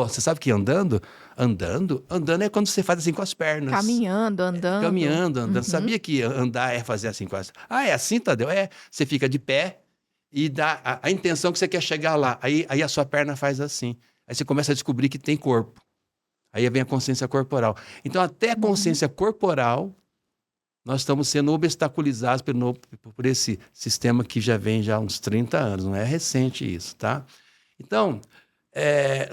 Você sabe o que é andando? Andando é quando você faz assim com as pernas. Caminhando, andando. Sabia que andar é fazer assim com as... é assim, Tadeu? Você fica de pé e dá a intenção que você quer chegar lá. Aí a sua perna faz assim. Aí você começa a descobrir que tem corpo. Aí vem a consciência corporal. Então, até a consciência corporal, nós estamos sendo obstaculizados por esse sistema que já vem já há uns 30 anos. Não é recente isso, tá? Então,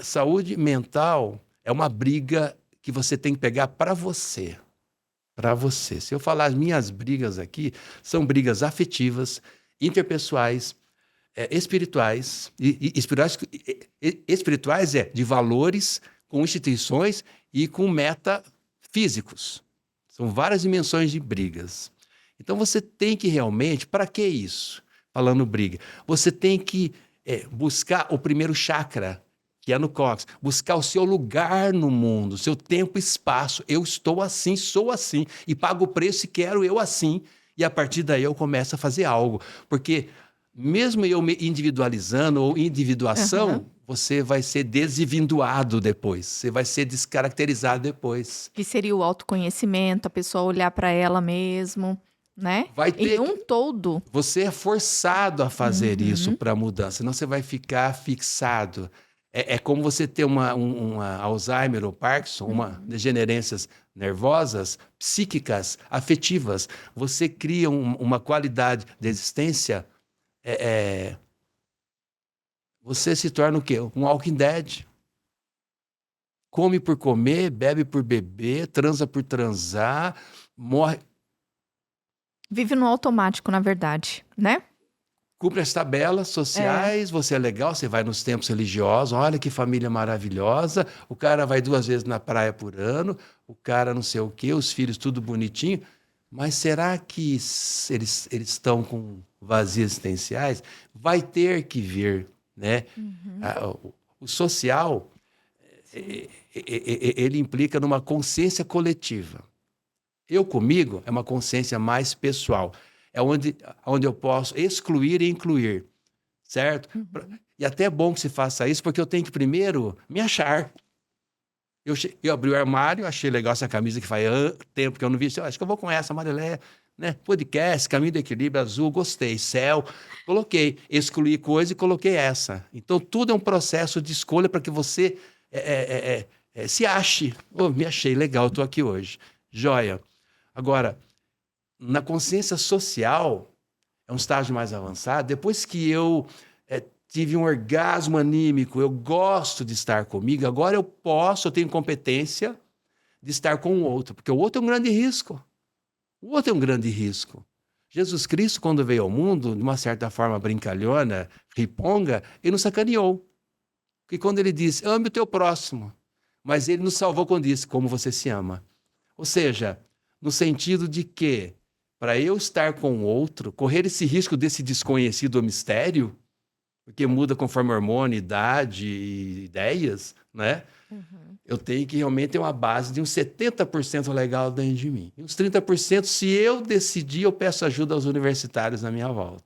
saúde mental é uma briga que você tem que pegar para você. Para você. Se eu falar as minhas brigas aqui, são brigas afetivas, interpessoais, espirituais. Espirituais de valores com instituições e com metafísicos. São várias dimensões de brigas. Então, você tem que realmente... Para que isso? Falando briga. Você tem que buscar o primeiro chakra, que é no cóccix, buscar o seu lugar no mundo, seu tempo e espaço. Eu estou assim, sou assim, e pago o preço e quero eu assim. E a partir daí eu começo a fazer algo. Porque mesmo eu me individualizando ou individuação, você vai ser desindividuado depois, você vai ser descaracterizado depois. Que seria o autoconhecimento, a pessoa olhar para ela mesmo, né? Vai ter em todo. Você é forçado a fazer isso para mudar, senão você vai ficar fixado. É como você ter uma Alzheimer ou Parkinson, uma degenerências nervosas, psíquicas, afetivas. Você cria uma qualidade de existência, você se torna o quê? Um Walking Dead. Come por comer, bebe por beber, transa por transar, morre, Vive no automático, na verdade, né? cumpre as tabelas sociais, você é legal, você vai nos templos religiosos, olha que família maravilhosa, o cara vai 2 vezes na praia por ano, o cara não sei o quê, os filhos tudo bonitinho, mas será que eles estão com vazios existenciais? Vai ter que vir, né? O social, ele implica numa consciência coletiva. Eu comigo é uma consciência mais pessoal. É onde eu posso excluir e incluir, certo? E até é bom que se faça isso, porque eu tenho que primeiro me achar. Eu abri o armário, achei legal essa camisa que faz tempo que eu não vi. Acho que eu vou com essa, amarelé, né? Podcast, Caminho do Equilíbrio, azul, gostei. Céu, coloquei. Excluí coisa e coloquei essa. Então, tudo é um processo de escolha para que você se ache. Oh, me achei, legal, estou aqui hoje. Joia. Agora, na consciência social, é um estágio mais avançado. Depois que eu tive um orgasmo anímico, eu gosto de estar comigo, agora eu tenho competência de estar com o outro, porque o outro é um grande risco. O outro é um grande risco. Jesus Cristo, quando veio ao mundo, de uma certa forma brincalhona, riponga, ele nos sacaneou. Porque quando ele disse, ame o teu próximo, mas ele nos salvou quando disse, como você se ama. Ou seja, no sentido de que, para eu estar com o outro, correr esse risco desse desconhecido ou mistério, porque muda conforme hormônio, idade e ideias, né? Eu tenho que realmente ter uma base de uns 70% legal dentro de mim. E uns 30%, se eu decidir, eu peço ajuda aos universitários na minha volta.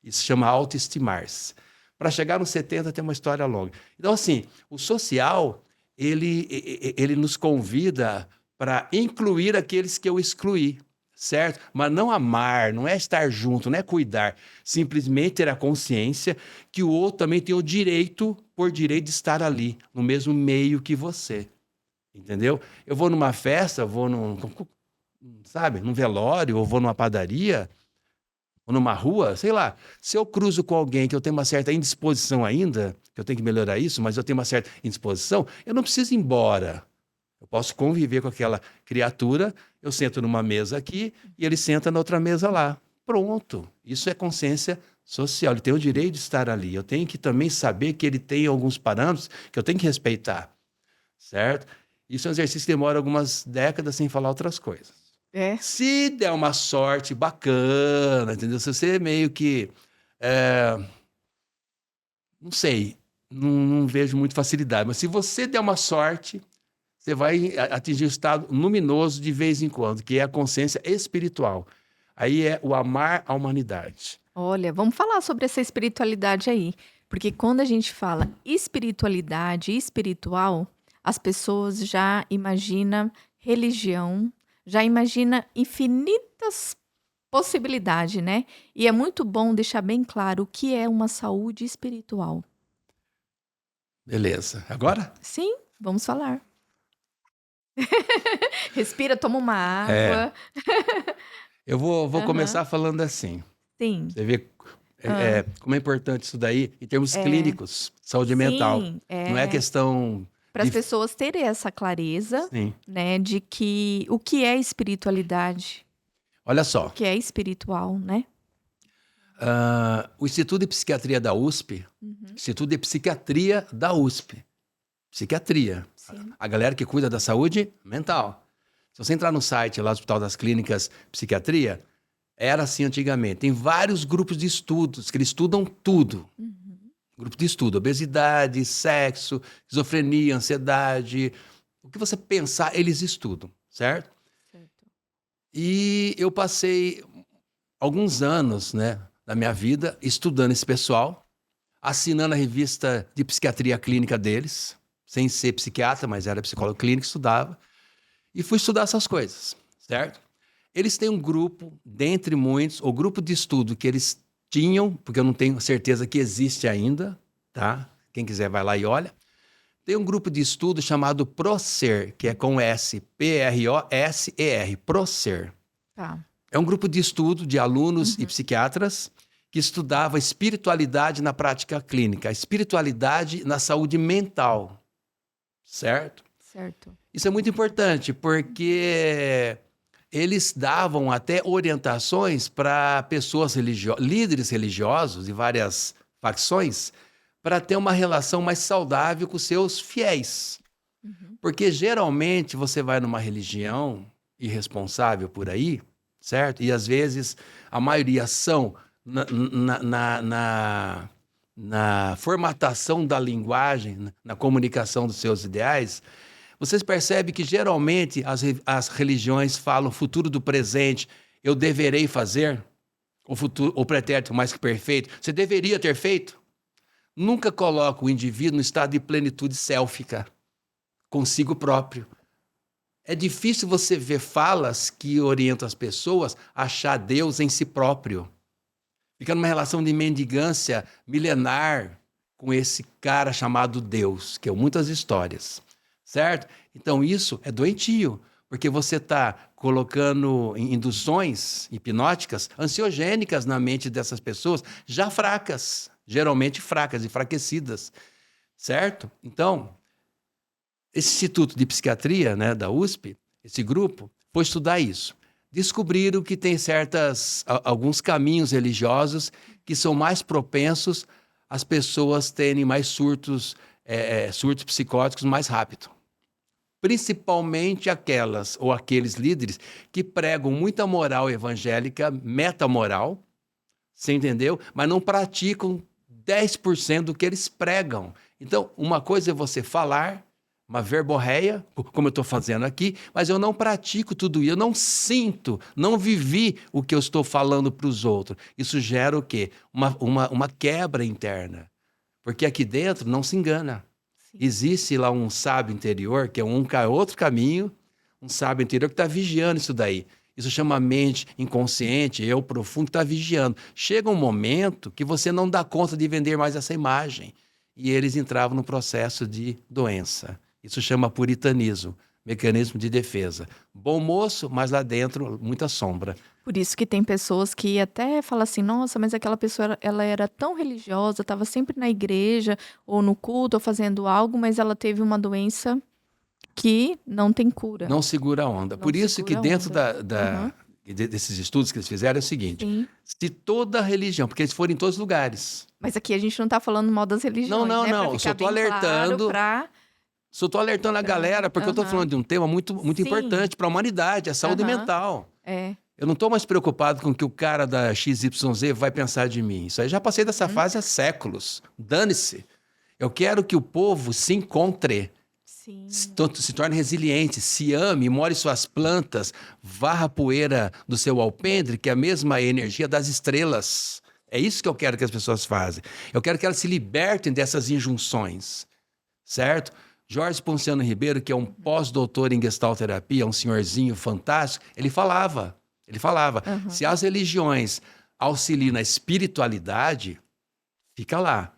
Isso chama autoestimar-se. Para chegar nos 70 tem uma história longa. Então, assim, o social, ele nos convida para incluir aqueles que eu excluí, certo? Mas não amar, não é estar junto, não é cuidar. Simplesmente ter a consciência que o outro também tem o direito, por direito, de estar ali, no mesmo meio que você. Entendeu? Eu vou numa festa, vou num velório, ou vou numa padaria, ou numa rua, sei lá. Se eu cruzo com alguém que eu tenho uma certa indisposição ainda, que eu tenho que melhorar isso, mas eu tenho uma certa indisposição, eu não preciso ir embora. Eu posso conviver com aquela criatura, eu sento numa mesa aqui e ele senta na outra mesa lá. Pronto. Isso é consciência social. Ele tem o direito de estar ali. Eu tenho que também saber que ele tem alguns parâmetros que eu tenho que respeitar. Certo? Isso é um exercício que demora algumas décadas sem falar outras coisas. Se der uma sorte bacana, entendeu? Se você meio que... não sei, não vejo muita facilidade, mas se você der uma sorte, você vai atingir um estado luminoso de vez em quando, que é a consciência espiritual. Aí é o amar a humanidade. Olha, vamos falar sobre essa espiritualidade aí. Porque quando a gente fala espiritualidade, espiritual, as pessoas já imaginam religião, já imaginam infinitas possibilidades, né? E é muito bom deixar bem claro o que é uma saúde espiritual. Beleza. Agora? Sim, vamos falar. Respira, toma uma água. Eu vou começar falando assim. Sim. Você vê como é importante isso daí em termos clínicos, saúde mental. Não é questão... Para as pessoas terem essa clareza, né, de que o que é espiritualidade. Olha só. O que é espiritual, né? O Instituto de Psiquiatria da USP, Instituto de Psiquiatria da USP, psiquiatria, a galera que cuida da saúde mental. Se você entrar no site lá do Hospital das Clínicas Psiquiatria, era assim antigamente. Tem vários grupos de estudos que eles estudam tudo. Grupo de estudo, obesidade, sexo, esquizofrenia, ansiedade. O que você pensar, eles estudam, certo? E eu passei alguns anos, né, da minha vida estudando esse pessoal, assinando a revista de psiquiatria clínica deles, sem ser psiquiatra, mas era psicólogo clínico, estudava. E fui estudar essas coisas, certo? Eles têm um grupo, dentre muitos, o grupo de estudo que eles tinham, porque eu não tenho certeza que existe ainda, tá? Quem quiser vai lá e olha. Tem um grupo de estudo chamado PROSER, que é com S, P-R-O-S-E-R, PROSER. Tá. É um grupo de estudo de alunos e psiquiatras que estudava espiritualidade na prática clínica, espiritualidade na saúde mental, certo? Certo. Isso é muito importante, porque eles davam até orientações para pessoas líderes religiosos de várias facções, para ter uma relação mais saudável com seus fiéis. Porque geralmente você vai numa religião irresponsável por aí, certo? E às vezes a maioria são na formatação da linguagem, na comunicação dos seus ideais. Vocês percebem que geralmente as religiões falam o futuro do presente, eu deverei fazer, o pretérito mais que perfeito, você deveria ter feito. Nunca coloca o indivíduo no estado de plenitude sélfica, consigo próprio. É difícil você ver falas que orientam as pessoas a achar Deus em si próprio. Fica numa relação de mendigância milenar com esse cara chamado Deus, que é muitas histórias, certo? Então isso é doentio, porque você está colocando induções hipnóticas, ansiogênicas na mente dessas pessoas, já fracas, geralmente fracas, enfraquecidas, certo? Então, esse Instituto de Psiquiatria, né, da USP, esse grupo, foi estudar isso. Descobriram que tem alguns caminhos religiosos que são mais propensos às pessoas terem mais surtos psicóticos mais rápido. Principalmente aquelas ou aqueles líderes que pregam muita moral evangélica, metamoral, você entendeu? Mas não praticam 10% do que eles pregam. Então, uma coisa é você falar, uma verborreia, como eu estou fazendo aqui, mas eu não pratico tudo isso, eu não sinto, não vivi o que eu estou falando para os outros. Isso gera o quê? Uma quebra interna. Porque aqui dentro não se engana. Sim. Existe lá um sábio interior, que é outro caminho, um sábio interior que está vigiando isso daí. Isso chama mente inconsciente, eu profundo, que está vigiando. Chega um momento que você não dá conta de vender mais essa imagem. E eles entravam no processo de doença. Isso chama puritanismo, mecanismo de defesa. Bom moço, mas lá dentro muita sombra. Por isso que tem pessoas que até falam assim, nossa, mas aquela pessoa ela era tão religiosa, estava sempre na igreja, ou no culto, ou fazendo algo, mas ela teve uma doença que não tem cura. Não segura a onda. Por isso que dentro desses estudos que eles fizeram é o seguinte, sim, se toda religião, porque eles foram em todos os lugares. Mas aqui a gente não está falando mal das religiões, não, né? eu só estou alertando. Só estou alertando a galera, porque eu estou falando de um tema muito importante para a humanidade, a saúde mental. Eu não estou mais preocupado com o que o cara da XYZ vai pensar de mim. Isso aí já passei dessa fase há séculos. Dane-se. Eu quero que o povo se encontre, se torne resiliente, se ame, more suas plantas, varra a poeira do seu alpendre, que é a mesma energia das estrelas. É isso que eu quero que as pessoas façam. Eu quero que elas se libertem dessas injunções, certo? Jorge Ponciano Ribeiro, que é um pós-doutor em gestalterapia, um senhorzinho fantástico, ele falava, se as religiões auxiliam na espiritualidade, fica lá.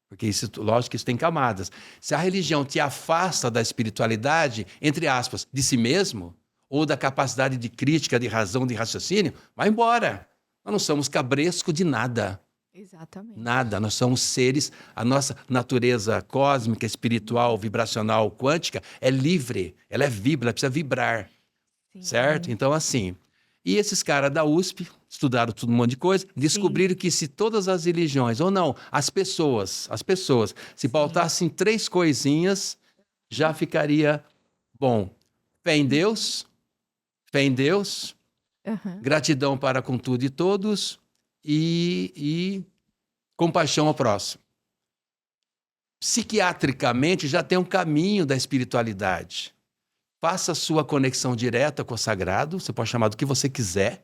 Porque isso, lógico que isso tem camadas. Se a religião te afasta da espiritualidade, entre aspas, de si mesmo, ou da capacidade de crítica, de razão, de raciocínio, vai embora. Nós não somos cabresco de nada. Exatamente. Nada, nós somos seres, a nossa natureza cósmica, espiritual, vibracional, quântica é livre, ela é ela precisa vibrar, certo? Então, assim, e esses caras da USP estudaram tudo um monte de coisa, descobriram que se todas as religiões, ou não, as pessoas, se pautassem 3 coisinhas, já ficaria bom. Fé em Deus, gratidão para com tudo e todos, e compaixão ao próximo. Psiquiatricamente, já tem um caminho da espiritualidade. Faça a sua conexão direta com o sagrado, você pode chamar do que você quiser,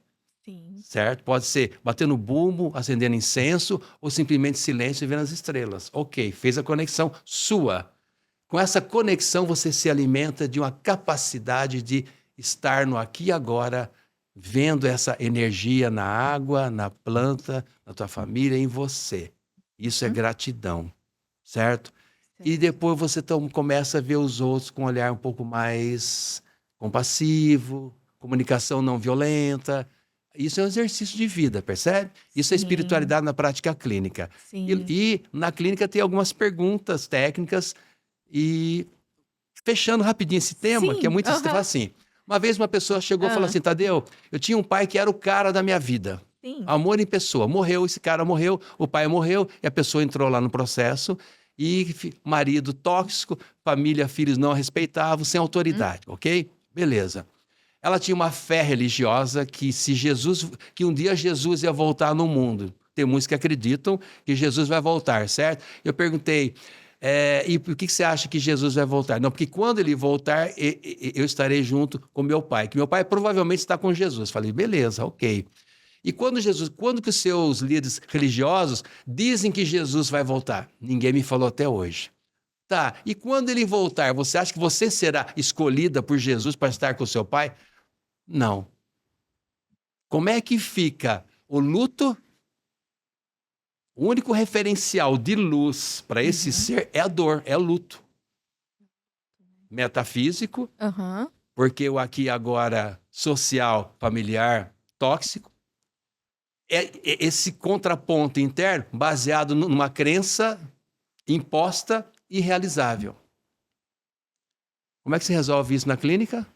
certo? Pode ser batendo bumbo, acendendo incenso, ou simplesmente silêncio e vendo as estrelas. Ok, fez a conexão sua. Com essa conexão, você se alimenta de uma capacidade de estar no aqui e agora, vendo essa energia na água, na planta, na tua família, em você. Isso é gratidão, certo? E depois você começa a ver os outros com um olhar um pouco mais compassivo, comunicação não violenta. Isso é um exercício de vida, percebe? Isso é Sim, espiritualidade na prática clínica. sim. E na clínica tem algumas perguntas técnicas. E fechando rapidinho esse tema, que é Sim, muito você fala assim. Uma vez uma pessoa chegou e falou assim: Tadeu, eu tinha um pai que era o cara da minha vida. sim. Amor em pessoa. Morreu, esse cara morreu, o pai morreu, e a pessoa entrou lá no processo. E marido tóxico, família, filhos não a respeitavam, sem autoridade, ok? Beleza. Ela tinha uma fé religiosa que um dia Jesus ia voltar no mundo. Tem muitos que acreditam que Jesus vai voltar, certo? Eu perguntei, e por que você acha que Jesus vai voltar? Não, porque quando ele voltar, eu estarei junto com meu pai, que meu pai provavelmente está com Jesus. Falei, beleza, ok. E quando que os seus líderes religiosos dizem que Jesus vai voltar? Ninguém me falou até hoje. Tá, e quando ele voltar, você acha que você será escolhida por Jesus para estar com o seu pai? Não. Como é que fica o luto? O único referencial de luz para esse ser é a dor, é o luto. Metafísico, porque o aqui e agora social, familiar, tóxico. É esse contraponto interno baseado numa crença imposta e realizável. Como é que se resolve isso na clínica?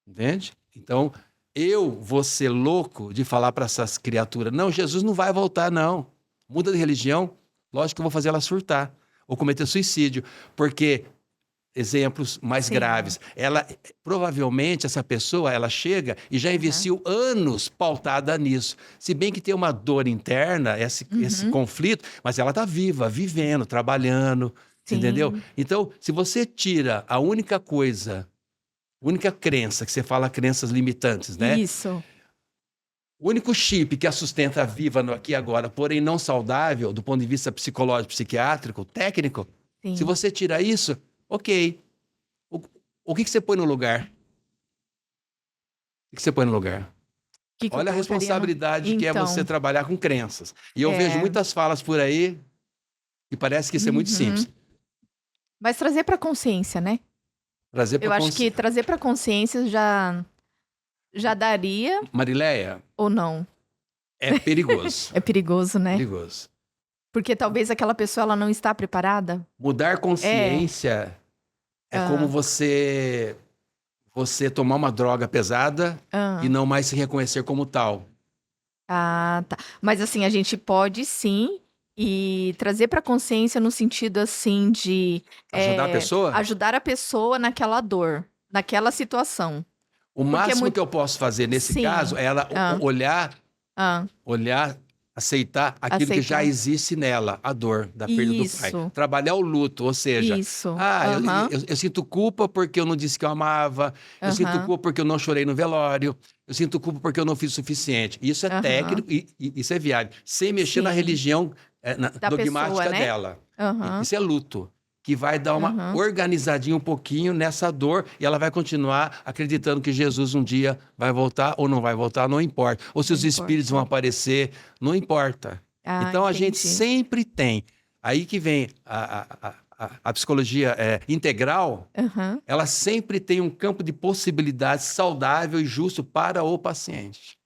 Entende? Então, eu vou ser louco de falar para essas criaturas, não, Jesus não vai voltar, não. Muda de religião, lógico que eu vou fazer ela surtar ou cometer suicídio, porque exemplos mais graves. Provavelmente, essa pessoa, ela chega e já investiu anos pautada nisso. Se bem que tem uma dor interna, esse conflito, mas ela está viva, vivendo, trabalhando, entendeu? Então, se você tira a única crença, que você fala crenças limitantes, né? Isso. O único chip que a sustenta viva no aqui e agora, porém não saudável, do ponto de vista psicológico, psiquiátrico, técnico, se você tira isso, ok. O que você põe no lugar? O que você põe no lugar? Olha a responsabilidade que é você trabalhar com crenças. E eu vejo muitas falas por aí e parece que isso é muito simples. Mas trazer para consciência, né? Eu acho que trazer para consciência já daria. Marileia? Ou não? É perigoso. É perigoso, né? Perigoso. Porque talvez aquela pessoa ela não está preparada. Mudar consciência é como você tomar uma droga pesada e não mais se reconhecer como tal. Ah, tá. Mas assim, a gente pode sim e trazer para consciência no sentido assim de ajudar a pessoa? Ajudar a pessoa naquela dor, naquela situação. O máximo que eu posso fazer nesse caso é ela olhar, aceitar aquilo que já existe nela, a dor da perda do pai. Trabalhar o luto, ou seja, eu sinto culpa porque eu não disse que eu amava, eu sinto culpa porque eu não chorei no velório, eu sinto culpa porque eu não fiz o suficiente. Isso é técnico e isso é viável, sem mexer na religião dogmática pessoa, né? Dela. Isso é luto, que vai dar uma organizadinha um pouquinho nessa dor e ela vai continuar acreditando que Jesus um dia vai voltar ou não vai voltar, não importa. Ou se os espíritos vão aparecer, não importa. Então a gente sempre tem. Aí que vem a psicologia integral, ela sempre tem um campo de possibilidades saudável e justo para o paciente.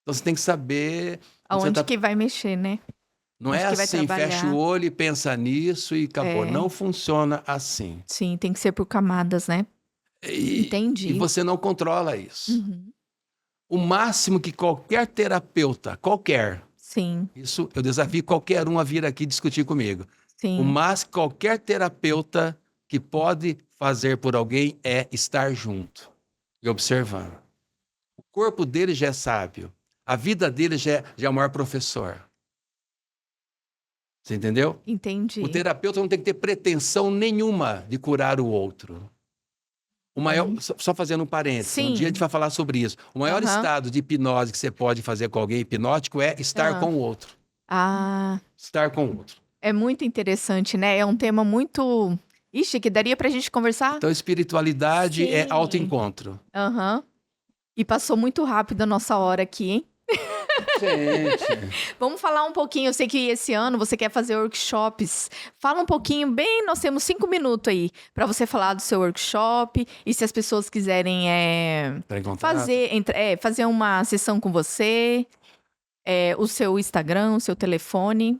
Então você tem que saber... Aonde que vai mexer, né? Não é assim, fecha o olho e pensa nisso e acabou. Não funciona assim. Sim, tem que ser por camadas, né? Entendi. E você não controla isso. O máximo que qualquer terapeuta, isso eu desafio qualquer um a vir aqui discutir comigo. O máximo que qualquer terapeuta que pode fazer por alguém é estar junto e observando. O corpo dele já é sábio. A vida dele já é o maior professor. Você entendeu? Entendi. O terapeuta não tem que ter pretensão nenhuma de curar o outro. O maior, só fazendo um parênteses, um dia a gente vai falar sobre isso. O maior estado de hipnose que você pode fazer com alguém hipnótico é estar com o outro. Estar com o outro. É muito interessante, né? É um tema muito... Ixi, que daria pra gente conversar. Então, espiritualidade é autoencontro. E passou muito rápido a nossa hora aqui, hein? Gente, Vamos falar um pouquinho, eu sei que esse ano você quer fazer workshops. Fala um pouquinho, nós temos 5 minutos aí para você falar do seu workshop. E se as pessoas quiserem entra em contato. fazer uma sessão com você, o seu Instagram, o seu telefone.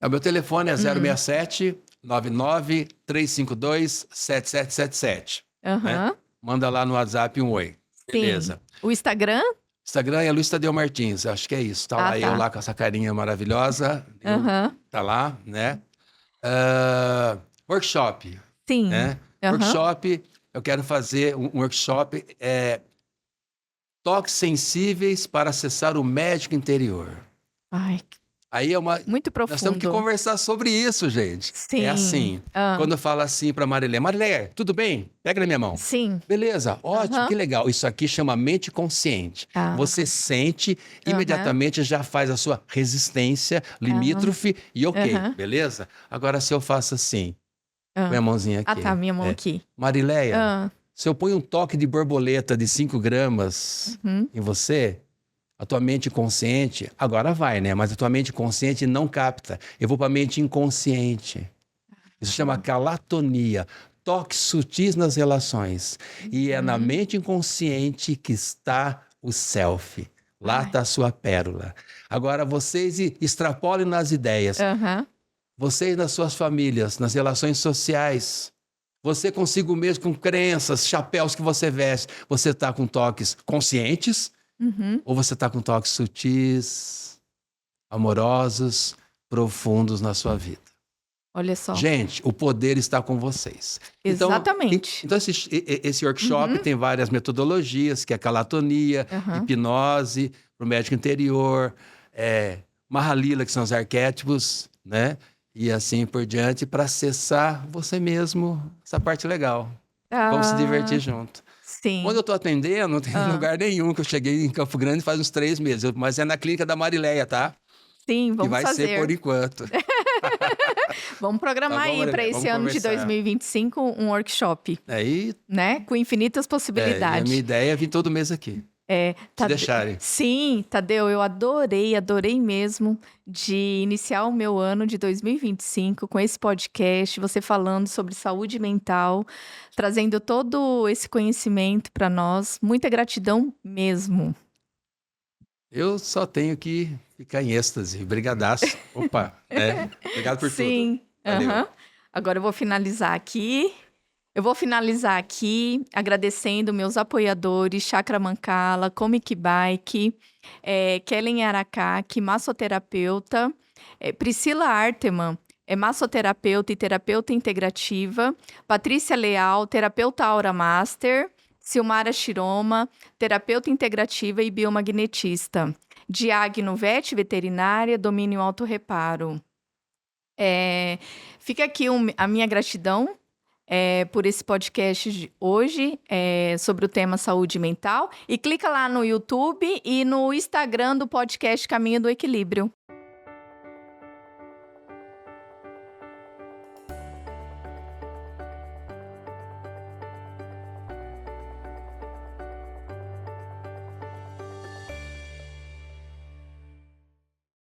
O meu telefone é 067 99 352 7777. Aham. Manda lá no WhatsApp um oi. Sim. Beleza. O Instagram? Instagram é Luiz Tadeu Martins, acho que é isso. Tá lá eu lá com essa carinha maravilhosa. Aham. Tá lá, né? Workshop, Sim. né? Aham. Workshop, eu quero fazer um workshop, toques sensíveis para acessar o médico interior. Ai, Aí é uma... muito Nós temos que profundo. conversar sobre isso, gente. Sim. É assim. Ah. Quando eu falo assim para Marilé, tudo bem? Pega na minha mão. Sim. Beleza, ótimo, Aham. que legal. Isso aqui chama mente consciente. Ah. Você sente, imediatamente já faz a sua resistência limítrofe e ok, Aham. beleza? Agora, se eu faço assim, Ah. minha mãozinha aqui. Tá, minha mão aqui. Marileia, Ah. se eu ponho um toque de borboleta de 5 gramas Uhum. em você, a tua mente consciente, agora vai, né? Mas a tua mente consciente não capta. Eu vou para a mente inconsciente. Isso chama calatonia. Toques sutis nas relações. E é na mente inconsciente que está o self. Lá está a sua pérola. Agora, vocês extrapolem nas ideias. Aham. Vocês nas suas famílias, nas relações sociais. Você consigo mesmo, com crenças, chapéus que você veste. Você está com toques conscientes? Uhum. Ou você está com toques sutis, amorosos, profundos na sua vida? Olha só. Gente, o poder está com vocês. Exatamente. Então esse workshop tem várias metodologias, que é calatonia, hipnose, para o médico interior, Mahalila, que são os arquétipos, né? E assim por diante, para acessar você mesmo, essa parte legal. Vamos se divertir junto. Sim. Quando eu estou atendendo, não tem lugar nenhum, que eu cheguei em Campo Grande faz uns 3 meses, mas é na clínica da Marileia, tá? Sim, vamos que vai fazer. ser por enquanto. Vamos programar Tá bom, aí para esse vamos ano de conversar. 2025 um workshop, Aí, né? Com infinitas a possibilidades. minha ideia é vir todo mês aqui. Se deixarem. Sim, Tadeu, eu adorei mesmo de iniciar o meu ano de 2025 com esse podcast, você falando sobre saúde mental, trazendo todo esse conhecimento para nós. Muita gratidão mesmo. Eu só tenho que ficar em êxtase. Brigadaço. Opa, obrigado por tudo. Sim. Valeu. Aham. Agora eu vou finalizar aqui. Agradecendo meus apoiadores, Chakra Mancala, Comic Bike, Kellen Aracaki, massoterapeuta, Priscila Arteman, massoterapeuta e terapeuta integrativa, Patrícia Leal, terapeuta Aura Master, Silmara Shiroma, terapeuta integrativa e biomagnetista, Diagno Vet, veterinária, domínio autorreparo. Fica aqui a minha gratidão por esse podcast de hoje sobre o tema saúde mental. E clica lá no YouTube e no Instagram do podcast Caminho do Equilíbrio.